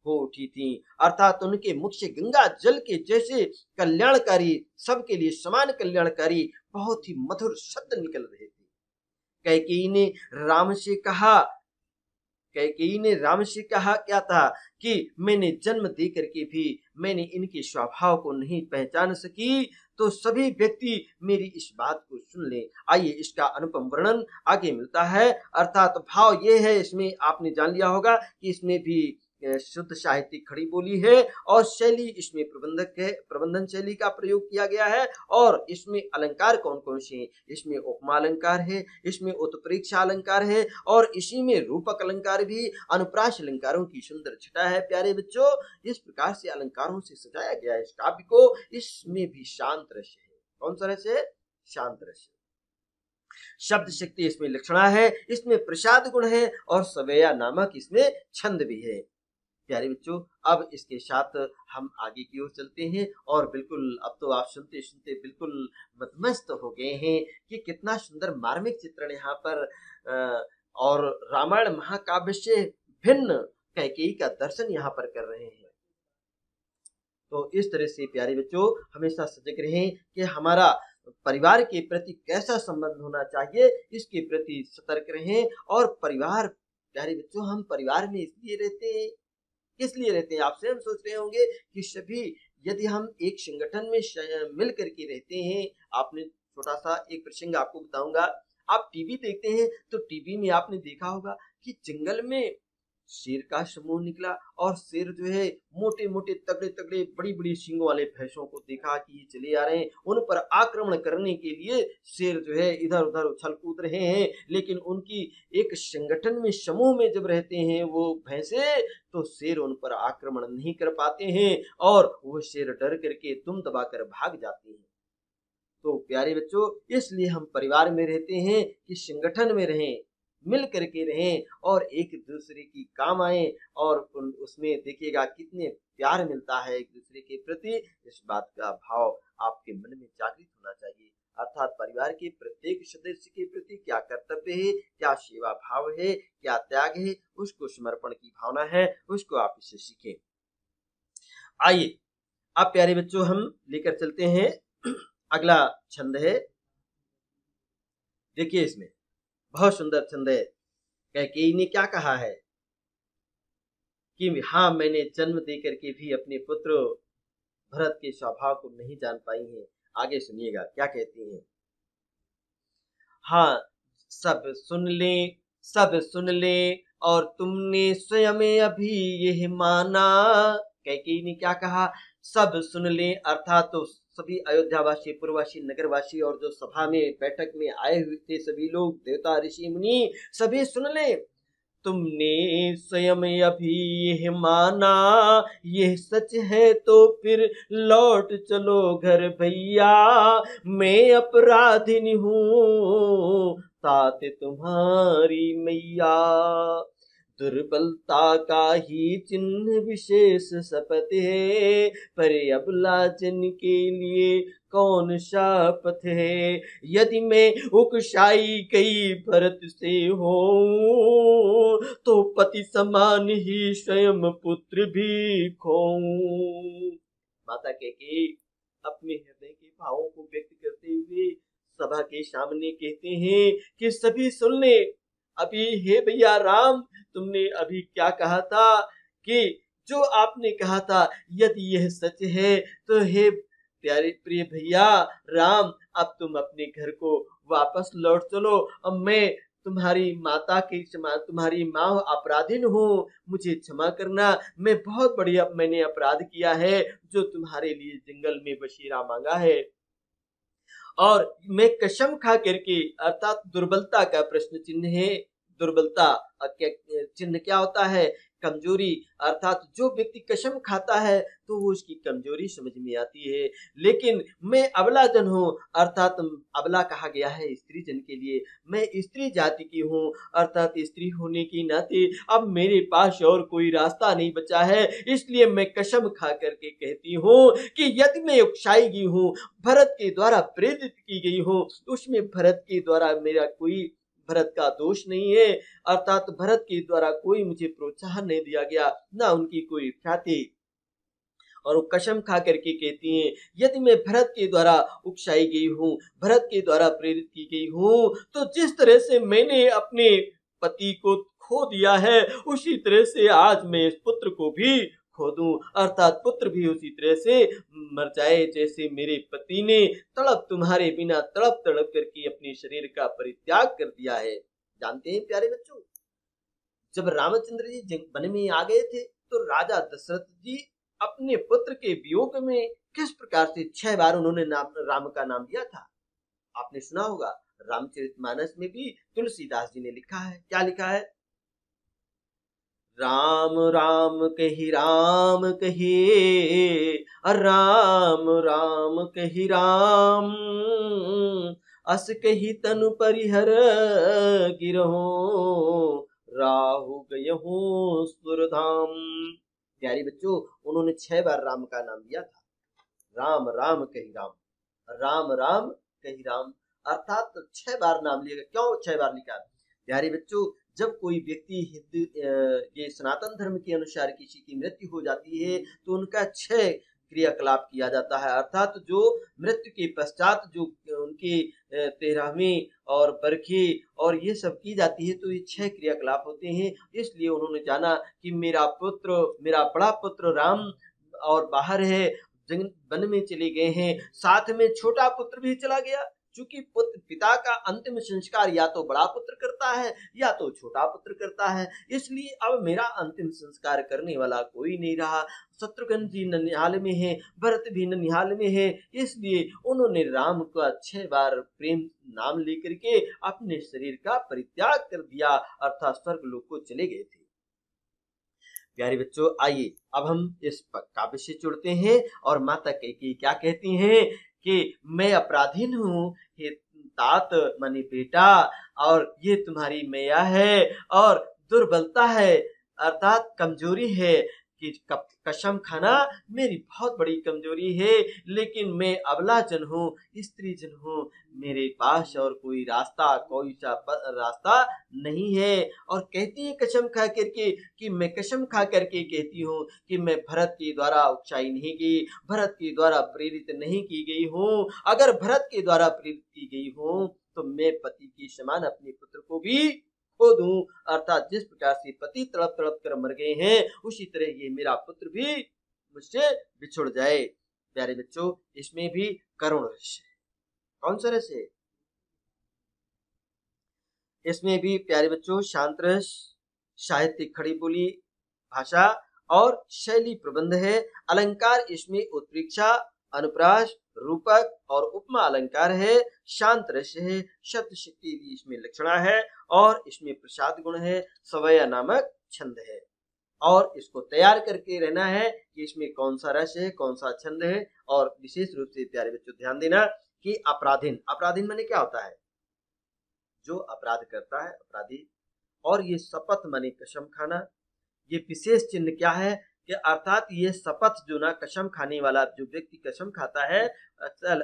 हो उठी थी। अर्थात उनके मुख से गंगा जल के जैसे कल्याणकारी, सबके लिए समान कल्याणकारी बहुत ही मधुर शब्द निकल रहे थे। कैकेयी ने राम से कहा, कैकेयी ने राम से कहा क्या था कि मैंने जन्म दे करके भी मैंने इनके स्वभाव को नहीं पहचान सकी, तो सभी व्यक्ति मेरी इस बात को सुन ले। आइए इसका अनुपम वर्णन आगे मिलता है। अर्थात भाव ये है, इसमें आपने जान लिया होगा कि इसमें भी शुद्ध साहित्यिक खड़ी बोली है और शैली इसमें प्रबंधक है, प्रबंधन शैली का प्रयोग किया गया है। और इसमें अलंकार कौन कौन से हैं? इसमें उपमा अलंकार है, इसमें उत्प्रेक्षा अलंकार है और इसी में रूपक अलंकार भी, अनुप्रास अलंकारों की सुंदर छटा है। प्यारे बच्चों, इस प्रकार से अलंकारों से सजाया गया है इस काव्य को। इसमें भी शांत रस है। कौन सा रस है? शांत रस। शब्द शक्ति इसमें लक्षणा है, इसमें प्रसाद गुण है और सवैया नामक इसमें छंद भी है। प्यारे बच्चों, अब इसके साथ हम आगे की ओर चलते हैं और बिल्कुल अब तो आप सुनते सुनते बिल्कुल मतमस्त हो गए हैं कि कितना सुंदर मार्मिक चित्रण यहाँ पर और रामायण महाकाव्य से भिन्न कैकेयी का दर्शन यहाँ पर कर रहे हैं। तो इस तरह से प्यारे बच्चों हमेशा सजग रहें कि हमारा परिवार के प्रति कैसा संबंध होना चाहिए, इसके प्रति सतर्क रहें। और परिवार, प्यारे बच्चों, हम परिवार में इसलिए रहते हैं, किस लिए रहते हैं? आप स्वयं सोच रहे होंगे कि सभी यदि हम एक संगठन में मिल करके रहते हैं। आपने छोटा सा एक प्रसंग आपको बताऊंगा। आप टीवी देखते हैं तो टीवी में आपने देखा होगा कि जंगल में शेर का समूह निकला और शेर जो है मोटे मोटे तगड़े तगड़े बड़ी बड़ी सींगों वाले भैंसों को देखा कि ये चले आ रहे हैं, उन पर आक्रमण करने के लिए शेर जो है इधर उधर उछल कूद रहे हैं। लेकिन उनकी एक संगठन में समूह में जब रहते हैं वो भैंसे, तो शेर उन पर आक्रमण नहीं कर पाते हैं और वो शेर डर करके दुम दबाकर भाग जाते हैं। तो प्यारे बच्चों, इसलिए हम परिवार में रहते हैं कि संगठन में रहें, मिल करके रहें और एक दूसरे की काम आए। और उसमें देखिएगा कितने प्यार मिलता है एक दूसरे के प्रति। इस बात का भाव आपके मन में जागृत होना चाहिए। अर्थात परिवार के प्रत्येक सदस्य के प्रति क्या कर्तव्य है, क्या सेवा भाव है, क्या त्याग है, उसको समर्पण की भावना है, उसको आप इससे सीखें। आइए अब प्यारे बच्चों हम लेकर चलते हैं अगला छंद है। देखिए इसमें बहुत सुंदर छंद है। कैकेयी ने क्या कहा है कि हाँ, मैंने जन्म देकर के भी अपने पुत्र भरत के स्वभाव को नहीं जान पाई हैं। आगे सुनिएगा क्या कहती हैं। हाँ, सब सुन ले और तुमने स्वयं अभी यह माना। कैकेयी ने क्या कहा? सब सुन ले, अर्थात तो सभी अयोध्यावासी, पुरवासी, नगरवासी और जो सभा में बैठक में आए हुए थे सभी लोग, देवता ऋषि मुनि, सभी सुन ले। तुमने स्वयं अभी यह माना, यह सच है तो फिर लौट चलो घर भैया। मैं अपराधिनी हूँ तात तुम्हारी मैया। दुर्बलता का ही चिन्ह विशेष शपथ है, पर अबला जन के लिए कौन शपथ है। यदि मैं उकसाई गई भरत से हो, तो पति समान ही स्वयं पुत्र भी खोऊं। माता कैकेयी अपने हृदय के भावों को व्यक्त करते हुए सभा के सामने कहते हैं कि सभी सुन ले। अभी हे भैया राम, तुमने अभी क्या कहा था कि जो आपने कहा था यदि यह सच है तो हे प्यारे प्रिय भैया राम, अब तुम अपने घर को वापस लौट चलो। अब मैं तुम्हारी माता के समान, तुम्हारी माँ अपराधीन हूँ, मुझे क्षमा करना। मैं बहुत बढ़िया मैंने अपराध किया है जो तुम्हारे लिए जंगल में बसेरा मांगा है। और मैं कसम खा करके, अर्थात दुर्बलता का प्रश्न चिन्ह है। दुर्बलता चिन्ह क्या होता है? कमजोरी। अर्थात जो व्यक्ति कसम खाता है तो वो उसकी कमजोरी समझ में आती है। लेकिन मैं अबला जन हूँ, अर्थात अबला कहा गया है स्त्री जन के लिए। मैं स्त्री जाति की हूँ, अर्थात स्त्री होने के नाते अब मेरे पास और कोई रास्ता नहीं बचा है। इसलिए मैं कसम खा करके कहती हूँ कि यदि मैं उकसाई गई हूँ, भरत के द्वारा प्रेरित की गई हूँ, उसमें भरत के द्वारा मेरा कोई भरत का दोष नहीं है। अर्थात भरत के द्वारा कोई मुझे प्रोत्साहन नहीं दिया गया, ना उनकी कोई ख्याति। और वो कसम खा करके कहती हैं यदि मैं भरत के द्वारा उकसाई गई हूँ, भरत के द्वारा प्रेरित की गई हूँ, तो जिस तरह से मैंने अपने पति को खो दिया है, उसी तरह से आज मैं इस पुत्र को भी खो दूं। अर्थात पुत्र भी उसी तरह से मर जाए जैसे मेरे पति ने तुम्हारे बिना तड़प तड़प करके अपने शरीर का परित्याग कर दिया है। जानते हैं प्यारे बच्चों, जब रामचंद्र जी वन में आ गए थे तो राजा दशरथ जी अपने पुत्र के वियोग में किस प्रकार से 6 बार उन्होंने राम का नाम लिया था, आपने सुना होगा। रामचरितमानस में भी तुलसीदास जी ने लिखा है, क्या लिखा है? राम राम कही राम कही, राम राम कही राम, अस कही तनु परिहर गिरहो, राहु गयहु सुरधाम। प्यारे बच्चों, उन्होंने 6 बार राम का नाम लिया था। राम राम कही राम, राम राम कही राम, अर्थात 6 बार नाम लिया। क्यों 6 बार लिखा? प्यारे बच्चों, जब कोई व्यक्ति ये सनातन धर्म के अनुसार किसी की मृत्यु हो जाती है तो उनका 6 क्रियाकलाप किया जाता है, अर्थात जो मृत्यु के पश्चात जो उनकी 13वीं और बरखी और ये सब की जाती है, तो ये 6 क्रियाकलाप होते हैं। इसलिए उन्होंने जाना कि मेरा बड़ा पुत्र राम और बाहर है, वन में चले गए हैं, साथ में छोटा पुत्र भी चला गया। चूंकि पिता का अंतिम संस्कार या तो बड़ा पुत्र करता है या तो छोटा पुत्र करता है, इसलिए अब मेरा अंतिम संस्कार करने वाला कोई नहीं रहा। शत्रुघ्न जी ननिहाल में है, भरत भी ननिहाल में है, इसलिए उन्होंने राम का 6 बार प्रेम नाम लेकर के अपने शरीर का परित्याग कर दिया, अर्थात स्वर्ग लोक को चले गए थे। प्यारे बच्चों, आइए अब हम इस काव्य से जुड़ते हैं और माता कैकेयी क्या कहती हैं कि मैं अपराधीन हूँ, हे तात माने बेटा, और ये तुम्हारी मैया है और दुर्बलता है, अर्थात कमजोरी है कि कसम खाना मेरी बहुत बड़ी कमजोरी है, लेकिन मैं अबला जन हूँ, स्त्री जन हूँ, मेरे पास और कोई रास्ता नहीं है। और कहती है कसम खा करके कि मैं कसम खा करके कहती हूँ कि मैं भरत के द्वारा उकसाई नहीं की, भरत के द्वारा प्रेरित नहीं की गई हूँ। अगर भरत के द्वारा प्रेरित की गई हूँ तो मैं पति के समान अपने पुत्र को भी खो दूं, अर्थात जिस प्रकार से पति तड़प तड़प कर मर गए हैं, उसी तरह ये मेरा पुत्र भी मुझसे बिछुड़ जाए। प्यारे बच्चों, इसमें भी करुण रस है। कौन सा रस है? इसमें भी प्यारे बच्चों शांत रस, साहित्यिक खड़ी बोली भाषा और शैली प्रबंध है। अलंकार इसमें उत्प्रेक्षा, अनुप्रास, रूपक और उपमा अलंकार है। शांत रस है, शब्द शक्ति भी इसमें लक्षणा है और इसमें प्रसाद गुण है, सवया नामक छंद है। और इसको तैयार करके रहना है कि इसमें कौन सा रस है, कौन सा छंद है। और विशेष रूप से प्यारे बच्चों ध्यान देना कि अपराधीन माने क्या होता है? जो अपराध करता है अपराधी। और ये शपथ माने कसम खाना। ये विशेष चिन्ह क्या है कि अर्थात ये शपथ जो ना कसम खाने वाला जो व्यक्ति कसम खाता है,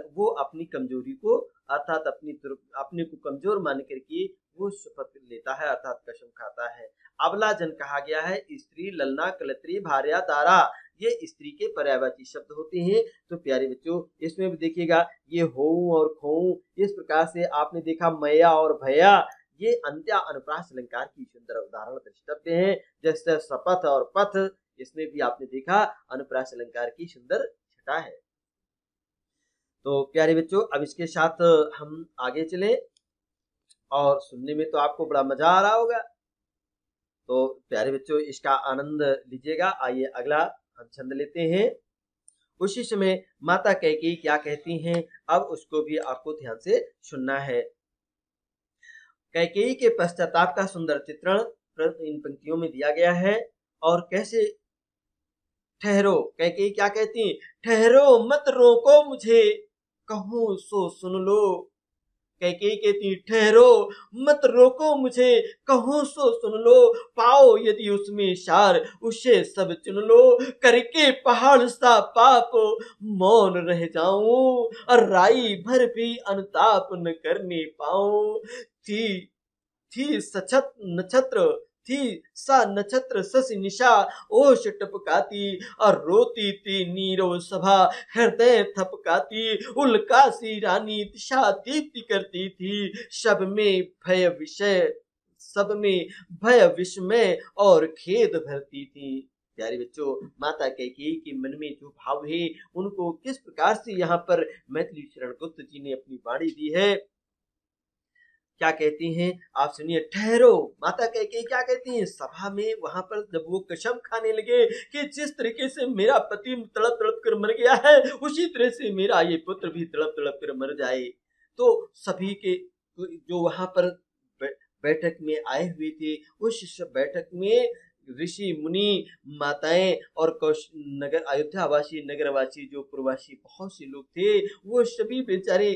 वो अपनी कमजोरी को अर्थात अपने को कमजोर मान करके वो शपथ लेता है, अर्थात कसम खाता है। अबला जन कहा गया है, स्त्री, ललना, कलत्री, भार्या, तारा, ये स्त्री के पर्यायवाची शब्द होते हैं। तो प्यारे बच्चों, इसमें भी देखिएगा ये हो और खो, इस प्रकार से आपने देखा मैया और भैया, ये अंत्या अनुप्रास अलंकार की सुंदर उदाहरण द्रष्टव्य हैं। जैसे शपथ और पथ, इसमें भी आपने देखा अनुप्रास अलंकार की सुंदर छटा है। तो प्यारे बच्चों, अब इसके साथ हम आगे चले और सुनने में तो आपको बड़ा मजा आ रहा होगा। तो प्यारे बच्चों, इसका आनंद लीजिएगा। आइए अगला हम छंद लेते हैं। उसी समय माता कैकेयी क्या कहती हैं, अब उसको भी आपको ध्यान से सुनना है। कैकेयी के पश्चाताप का सुंदर चित्रण इन पंक्तियों में दिया गया है। और कैसे ठहरो, कैकेयी क्या कहती, ठहरो मत रोको मुझे, कहूं सो सुन लो। कैकेयी कहती, ठहरो मत रोको मुझे, कहूं सो सुन लो, पाओ यदि उसमें सार उसे सब चुन लो। करके पहाड़ सा पाप मौन रह जाऊं, और राई भर भी अनुताप न करने पाऊं। थी सचत नक्षत्र, थी सा नक्षत्र शशि निशा, ओश टपकाती और रोती थी नीरव सभा, हृदय थपकाती, उल्कासी रानी दिशा दीप्ति करती थी। सब में भय विस्मय और खेद भरती थी। प्यारे बच्चों, माता कैकेयी के मन में जो भाव है, उनको किस प्रकार से यहाँ पर मैथिली शरण गुप्त जी ने अपनी वाणी दी है, क्या कहती हैं आप सुनिए। ठहरो, माता कैकेयी क्या कहती हैं, सभा में वहां पर जब वो कसम खाने लगे कि जिस तरीके से मेरा पति तड़प तड़प कर मर गया है, उसी तरह से मेरा ये पुत्र भी तड़प तड़प कर मर जाए। तो सभी के जो वहां पर बैठक में आए हुए थे, उस बैठक में ऋषि मुनि माताएं और नगर अयोध्यावासी नगरवासी जो प्रवासी बहुत से लोग थे, वो सभी बेचारे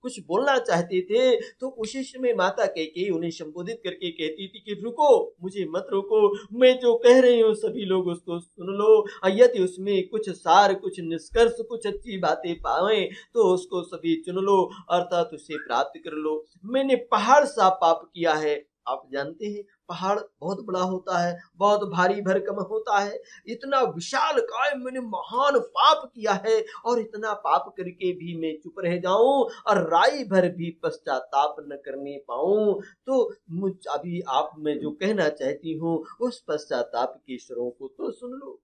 कुछ बोलना चाहते थे तो उसी समय माता कैकेयी उन्हें संबोधित करके कहती थी कि रुको, मुझे मत रोको, मैं जो कह रही हूँ सभी लोग उसको सुन लो, और यदि उसमें कुछ सार, कुछ निष्कर्ष, कुछ अच्छी बातें पाए तो उसको सभी चुन लो, अर्थात उसे प्राप्त कर लो। मैंने पहाड़ सा पाप किया है। आप जानते हैं पहाड़ बहुत बड़ा होता है, बहुत भारी भरकम होता है, इतना विशाल काय मैंने महान पाप किया है, और इतना पाप करके भी मैं चुप रह जाऊं और राई भर भी पश्चाताप न करने पाऊं, तो मुझ अभी आप मैं जो कहना चाहती हूँ उस पश्चाताप के स्वरों को तो सुन लो।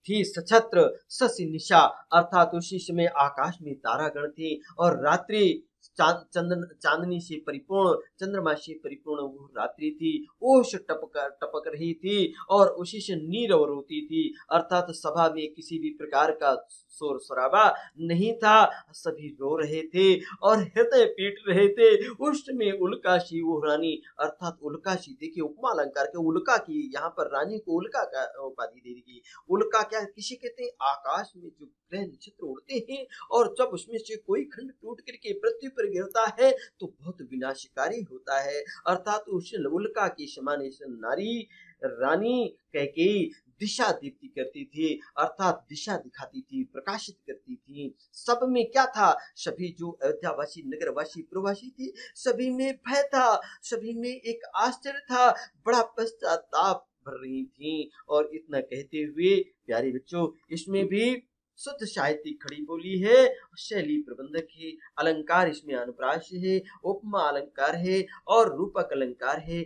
थी सछत्र शशि निशा, अर्थात उसी समय आकाश में तारागण थे और रात्रि चांदनी से परिपूर्ण, चंद्रमा से परिपूर्ण वो रात्रि थी। ओश टपक रही थी और उसी से नीरव रोती थी, अर्थात सभा में किसी भी प्रकार का शोर शराबा नहीं था, सभी रो रहे थे और हृदय पीट रहे थे। उस समय उल्काशी वो रानी, अर्थात उल्काशी, देखिए उपमा अलंकार के उल्का की यहाँ पर रानी को उल्का का उपाधि दे दी। उल्का क्या किसी कहते हैं, आकाश में जो ग्रह नक्षत्र उड़ते हैं और जब उसमें से कोई खंड टूट करके पृथ्वी पर गिरता है तो बहुत विनाशकारी होता है, अर्थात उस उल्का के समान इस नारी रानी कैकेयी दिशा दीप्ति करती थी, अर्थात दिशा दिखाती थी, प्रकाशित करती थी। सब में क्या था, सभी जो अयोध्यावासी, नगरवासी, प्रवासी थे, सभी में भय था, सभी में एक आश्चर्य था, बड़ा पश्चाताप भर रही थी। और इतना कहते हुए प्यारे बच्चों, इसमें भी शुद्ध साहित्यिक खड़ी बोली है, शैली प्रबंधक है, अलंकार इसमें अनुप्रास है, उपमा अलंकार है और रूपक अलंकार है,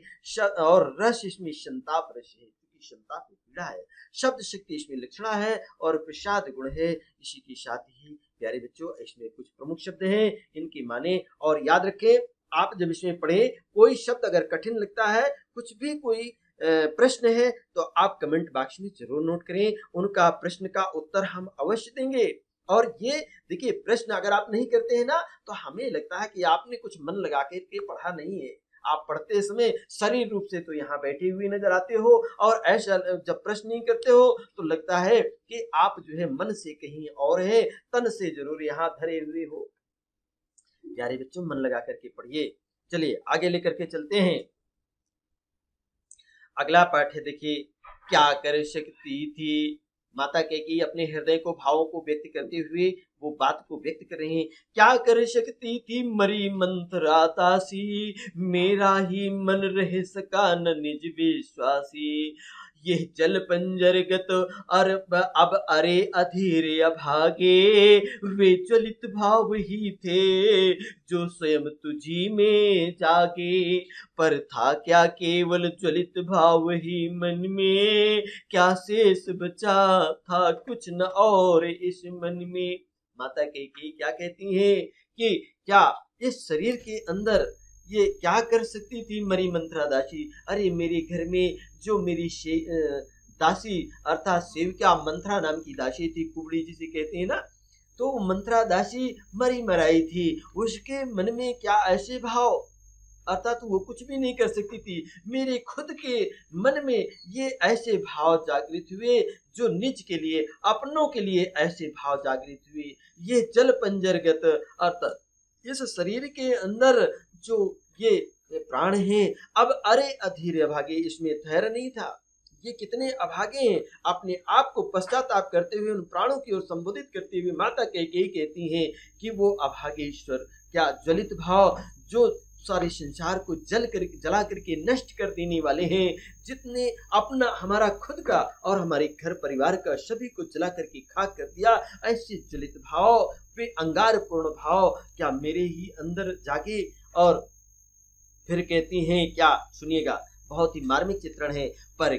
और रस इसमें संताप रस है, क्योंकि संताप पीड़ा है, शब्द शक्ति इसमें लक्षणा है और प्रसाद गुण है। इसी के साथ ही प्यारे बच्चों इसमें कुछ प्रमुख शब्द हैं, इनकी माने और याद रखें। आप जब इसमें पढ़े कोई शब्द अगर कठिन लगता है, कुछ भी कोई प्रश्न है तो आप कमेंट बॉक्स में जरूर नोट करें, उनका प्रश्न का उत्तर हम अवश्य देंगे। और ये देखिए, प्रश्न अगर आप नहीं करते हैं ना तो हमें लगता है कि आपने कुछ मन लगा के पढ़ा नहीं है। आप पढ़ते समय शरीर रूप से तो यहाँ बैठे हुए नजर आते हो, और ऐसा जब प्रश्न नहीं करते हो तो लगता है कि आप जो है मन से कहीं और है, तन से जरूर यहाँ धरे हुए हो। प्यारे बच्चों मन लगा करके पढ़िए। चलिए आगे लेकर के चलते हैं। अगला पाठ है, देखिए, क्या कर सकती थी माता कैकेयी अपने हृदय को, भावों को व्यक्त करते हुए वो बात को व्यक्त कर रहे हैं। क्या कर सकती थी मरी मंथरा दासी, मेरा ही मन रह सका न निज विश्वासी, ये जल पंजरगत अब अरे अधीर अभागे, वे ज्वलित भाव ही थे जो स्वयं तुझी में जागे, पर था क्या केवल ज्वलित भाव ही मन में, क्या शेष बचा था कुछ न और इस मन में। माता कैकेयी क्या कहती हैं कि क्या इस शरीर के अंदर ये क्या कर सकती थी मरी मंत्रा दासी, अरे मेरे घर में जो मेरी दासी अर्थात सेविका मंत्रा नाम की दासी थी, कुबड़ी जिसे कहते हैं ना, तो मंत्रा दासी मरी मराई थी, उसके मन में क्या ऐसे भाव, अर्थात वो कुछ भी नहीं कर सकती थी, मेरे खुद के मन में ये ऐसे भाव जागृत हुए जो निज के लिए, अपनों के लिए ऐसे भाव जागृत हुए। ये जल पंजरगत अर्थात इस शरीर के अंदर जो ये प्राण हैं, अब अरे अधीर अभागे, इसमें धैर्य नहीं था। ये कितने अभागे हैं, अपने आप को पश्चाताप करते हुए उन प्राणों की ओर संबोधित करते हुए माता कैकेयी कहती हैं कि वो अभागेश्वर, क्या ज्वलित भाव जो सारे संसार को जला करके नष्ट कर देने वाले हैं, जितने अपना हमारा खुद का और हमारे घर परिवार का सभी को जला करके खाक कर दिया, ऐसे ज्वलित भाव, वे अंगार पूर्ण भाव क्या मेरे ही अंदर जागे। और फिर कहती हैं क्या, सुनिएगा, बहुत ही मार्मिक चित्रण है, पर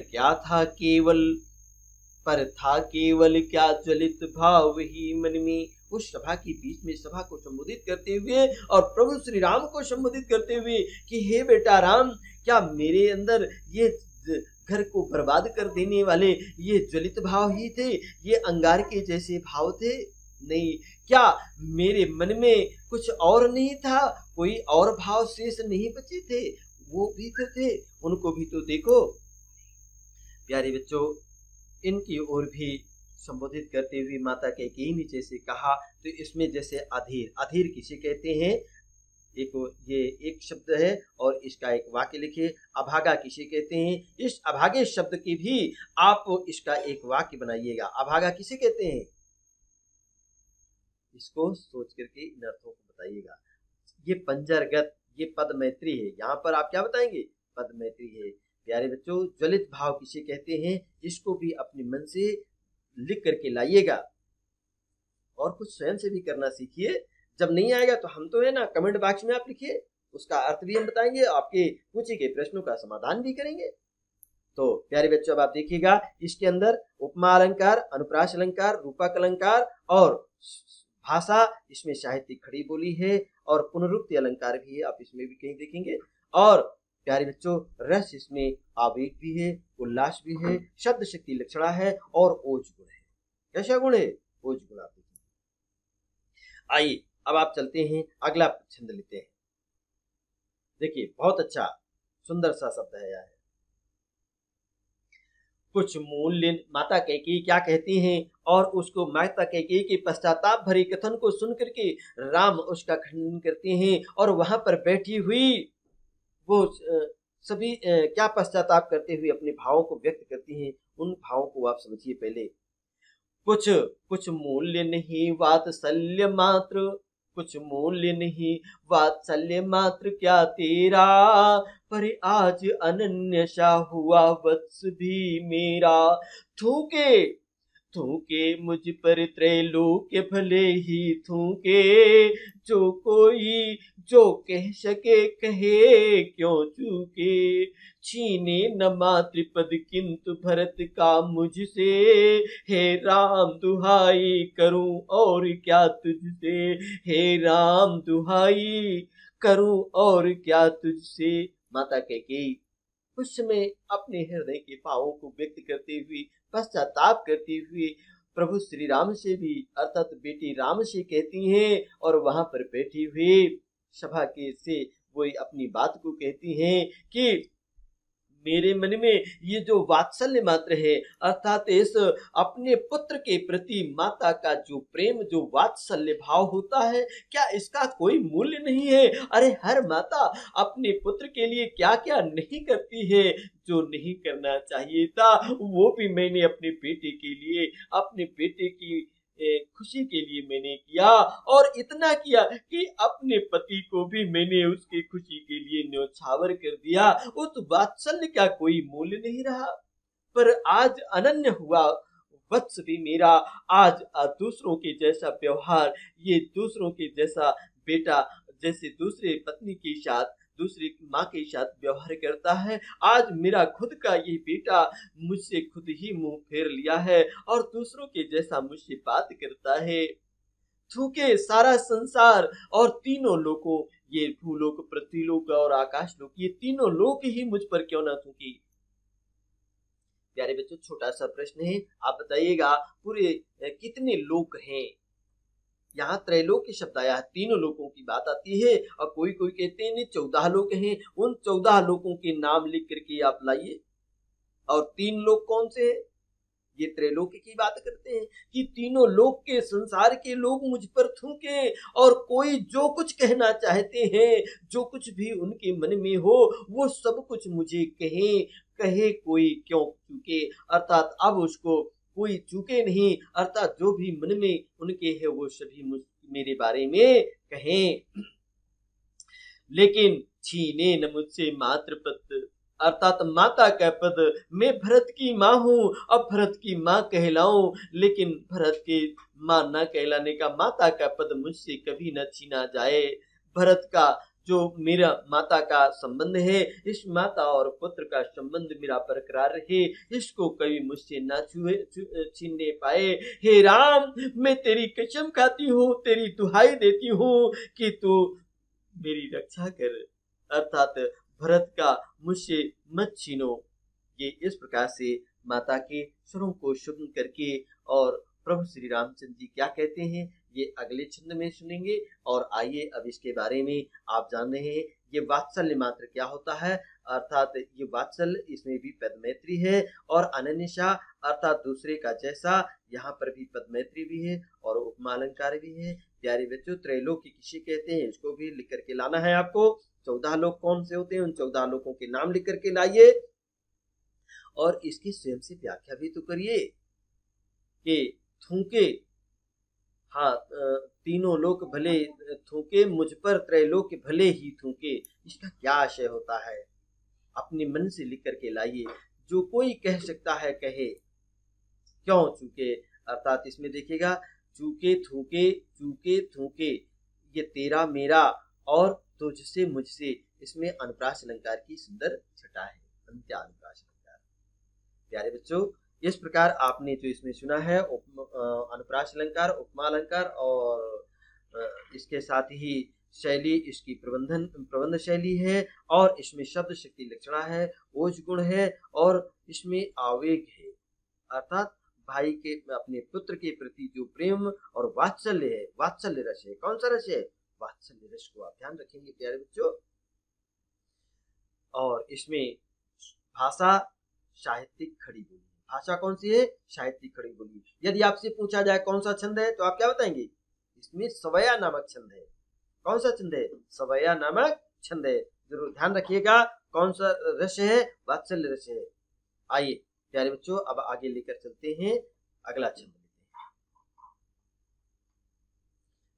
था केवल क्या ज्वलित भाव ही मन में। उस सभा के बीच में सभा को संबोधित करते हुए और प्रभु श्री राम को संबोधित करते हुए कि हे बेटा राम, क्या मेरे अंदर ये घर को बर्बाद कर देने वाले ये ज्वलित भाव ही थे, ये अंगार के जैसे भाव थे? नहीं, क्या मेरे मन में कुछ और नहीं था, कोई और भाव शेष नहीं बचे थे? वो भी तो थे, उनको भी तो देखो। प्यारे बच्चों, इनकी ओर भी संबोधित करते हुए माता कैकेयी ने जैसे कहा, तो इसमें जैसे अधीर, अधीर किसे कहते हैं, ये एक शब्द है और इसका एक वाक्य लिखिए। अभागा किसे कहते हैं, इस अभागे शब्द की भी आप इसका एक वाक्य बनाइएगा। अभागा किसे कहते हैं, इसको सोच करके इन अर्थों को बताइएगा। ये पंजरगत, ये पद मैत्री है। यहाँ पर आप क्या बताएंगे, पद मैत्री है। प्यारे बच्चों, ज्वलित भाव किसे कहते हैं, इसको भी अपने मन से लिख करके लाइएगा और कुछ स्वयं से भी करना सीखिए। जब नहीं आएगा तो हम तो है ना, कमेंट बॉक्स में आप लिखिए, उसका अर्थ भी हम बताएंगे, आपके पूछे गए प्रश्नों का समाधान भी करेंगे। तो प्यारे बच्चों, अब आप देखिएगा इसके अंदर उपमा अलंकार, अनुप्रास अलंकार, रूपक अलंकार और भाषा, इसमें साहित्यिक खड़ी बोली है और पुनरुक्ति अलंकार भी है, आप इसमें भी कहीं देखेंगे। और प्यारे बच्चों, रस इसमें आवेग भी है, उल्लास भी है, शब्द शक्ति लक्षणा है और ओज गुण है। कैसा गुण है, ओज गुण। आप देखेंगे। आइए अब आप चलते हैं, अगला छंद लेते हैं। देखिए बहुत अच्छा सुंदर सा शब्द है यह। कुछ मूल्य, माता कैकेयी क्या कहती हैं, और उसको माता कैकेयी के पश्चाताप भरे कथन को सुन करके राम उसका खंडन करते हैं और वहां पर बैठी हुई वो सभी क्या पश्चाताप करते हुए अपने भावों को व्यक्त करती हैं। उन भावों को आप समझिए पहले। कुछ मूल्य नहीं वात्सल्य मात्र, कुछ मूल्य नहीं वात्सल्य मात्र क्या तेरा, पर आज अनन्य सा हुआ वत्स भी मेरा। थूके मुझ पर त्रैलोक्य भले ही थूके, जो कोई जो कह सके कहे क्यों चूके। छीने न मातृपद किंतु भरत का मुझसे, हे राम दुहाई करूं और क्या तुझसे, हे राम दुहाई करूं और क्या तुझसे। माता कैकेयी उस समय अपने हृदय के भावों को व्यक्त करते हुए, पश्चाताप करते हुए प्रभु श्री राम से भी अर्थात बेटी राम से कहती हैं और वहां पर बैठी हुई सभा के से वो अपनी बात को कहती हैं कि मेरे मन में ये जो वात्सल्य मात्र है, अर्थात इस अपने पुत्र के प्रति माता का जो प्रेम, जो वात्सल्य भाव होता है, क्या इसका कोई मूल्य नहीं है। अरे हर माता अपने पुत्र के लिए क्या क्या नहीं करती है, जो नहीं करना चाहिए था वो भी मैंने अपने बेटे के लिए, अपने बेटे की खुशी के लिए मैंने किया, और इतना किया कि अपने पति को भी मैंने उसकी खुशी के लिए न्योछावर कर दिया। उस वात्सल्य का कोई मूल्य नहीं रहा। पर आज अनन्य हुआ वत्स भी मेरा, आज दूसरों के जैसा व्यवहार, ये दूसरों के जैसा बेटा जैसे दूसरे पत्नी के साथ, दूसरी माँ के साथ व्यवहार करता है, आज मेरा खुद का ये बेटा मुझसे खुद ही मुंह फेर लिया है और दूसरों के जैसा मुझसे बात करता है। थूके सारा संसार और तीनों लोगों, ये भूलोक, पृथ्वीलोक और आकाशलोक, ये तीनों लोक ही मुझ पर क्यों ना थूके। प्यारे बच्चों, छोटा सा प्रश्न है, आप बताइएगा पूरे कितने लोक हैं। यहाँ त्रैलोक्य शब्द आया है, तीनों लोकों की बात आती है, और कोई कोई कहते हैं 14 लोक हैं। उन 14 लोकों के नाम लिख करके आप लाइए। और 3 लोक कौन से हैं, ये त्रैलोक्य की बात करते हैं कि तीनों लोक के संसार के लोग मुझ पर थूके, और कोई जो कुछ कहना चाहते हैं, जो कुछ भी उनके मन में हो, वो सब कुछ मुझे कहे कोई क्यों चूके। अर्थात अब उसको कोई चूके नहीं, अर्थात जो भी मन में उनके है वो सभी मेरे बारे में कहें। लेकिन छीने न मुझसे मातृपद, अर्थात माता का पद, मैं भरत की माँ हूँ, अब भरत की माँ कहलाऊं, लेकिन भरत के माँ न कहलाने का माता का पद मुझसे कभी न छीना जाए। भरत का जो मेरा माता का संबंध है, इस माता और पुत्र का संबंध मेरा बरकरार रहे, इसको कभी मुझसे ना छीनने पाए। हे राम, मैं तेरी कसम खाती हूँ, तेरी दुहाई देती हूँ कि तू मेरी रक्षा कर, अर्थात भरत का मुझसे मत छीनो। ये इस प्रकार से माता के स्वरों को सुन करके और प्रभु श्री रामचंद्र जी क्या कहते हैं ये अगले छंद में सुनेंगे। और आइए अब इसके बारे में आप जान रहे हैं ये वात्सल्य मात्र क्या होता है, अर्थात ये वात्सल्य इसमें भी पदमैत्री है और अनन्यशा अर्थात दूसरे का जैसा, यहाँ पर भी पदमैत्री भी है और उपमा अलंकार भी है। प्यारे बच्चों, त्रैलोक्य किसे कहते हैं इसको भी लिख करके लाना है आपको। 14 लोक कौन से होते हैं उन 14 लोकों के नाम लिख करके लाइए और इसकी स्वयं से व्याख्या भी तो करिए कि थूके, हाँ, तीनों लोक भले थूके मुझ पर त्रैलोक्य भले ही थूके, इसका क्या आशय होता है अपने मन से लिख करके लाइए। जो कोई कह सकता है कहे, क्यों चूके, अर्थात इसमें देखिएगा चूके थूके चूके थूके, ये तेरा मेरा और तुझसे मुझसे, इसमें अनुप्रास अलंकार की सुंदर छटा है, अंत्य अनुप्रास अलंकार। प्यारे बच्चों, इस प्रकार आपने जो इसमें सुना है अनुप्रास अलंकार, उपमा अलंकार और इसके साथ ही शैली इसकी प्रबंध शैली है और इसमें शब्द शक्ति लक्षणा है, ओज गुण है और इसमें आवेग है, अर्थात भाई के अपने पुत्र के प्रति जो प्रेम और वात्सल्य है, वात्सल्य रस है। कौन सा रस है? वात्सल्य रस को आप ध्यान रखेंगे प्यारे बच्चों। और इसमें भाषा साहित्यिक खड़ी बोली, भाषा कौन सी है? साहित्यिक खड़ी बोली। यदि आपसे पूछा जाए कौन सा छंद है तो आप क्या बताएंगे? इसमें सवैया नामक छंद है। कौन सा छंद है? सवैया नामक छंद है। जरूर ध्यान रखिएगा कौन सा रस है? वात्सल्य रस है। आइए प्यारे बच्चों अब आगे लेकर चलते हैं, अगला छंद लेते हैं।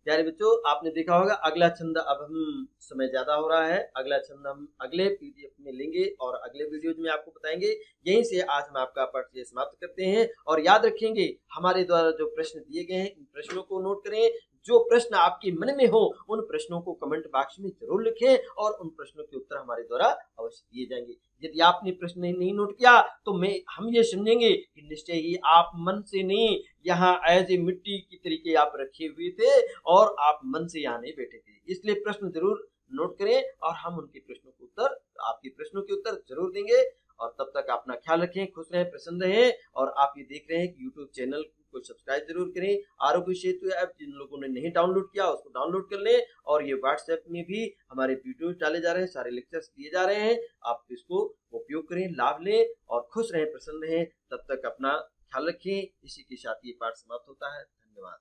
प्यारे बच्चों, आपने देखा होगा अगला छंद, अब हम समय ज्यादा हो रहा है, अगला छंद हम अगले पीडीएफ में लेंगे और अगले वीडियोज में आपको बताएंगे। यहीं से आज हम आपका पाठ समाप्त करते हैं और याद रखेंगे हमारे द्वारा जो प्रश्न दिए गए हैं इन प्रश्नों को नोट करें। जो प्रश्न आपके मन में हो उन प्रश्नों को कमेंट बॉक्स में जरूर लिखें और उन प्रश्नों के उत्तर हमारे द्वारा अवश्य दिए जाएंगे। यदि आपने प्रश्न नहीं नोट किया तो हम ये समझेंगे कि निश्चय ही आप मन से नहीं, यहाँ एज ए मिट्टी की तरीके आप रखे हुए थे और आप मन से यहाँ नहीं बैठे थे। इसलिए प्रश्न जरूर नोट करें और हम उनके प्रश्नों के उत्तर, आपके प्रश्नों के उत्तर जरूर देंगे। और तब तक अपना ख्याल रखें, खुश रहें, प्रसन्न रहें। और आप ये देख रहे हैं कि यूट्यूब चैनल को सब्सक्राइब जरूर करें। आरोग्य सेतु ऐप जिन लोगों ने नहीं डाउनलोड किया उसको डाउनलोड कर लें और ये व्हाट्सएप में भी हमारे वीडियो डाले जा रहे हैं, सारे लेक्चर्स दिए जा रहे हैं, आप इसको उपयोग करें, लाभ लें और खुश रहें, प्रसन्न रहें। तब तक अपना ख्याल रखें। इसी के साथ ये पाठ समाप्त होता है। धन्यवाद।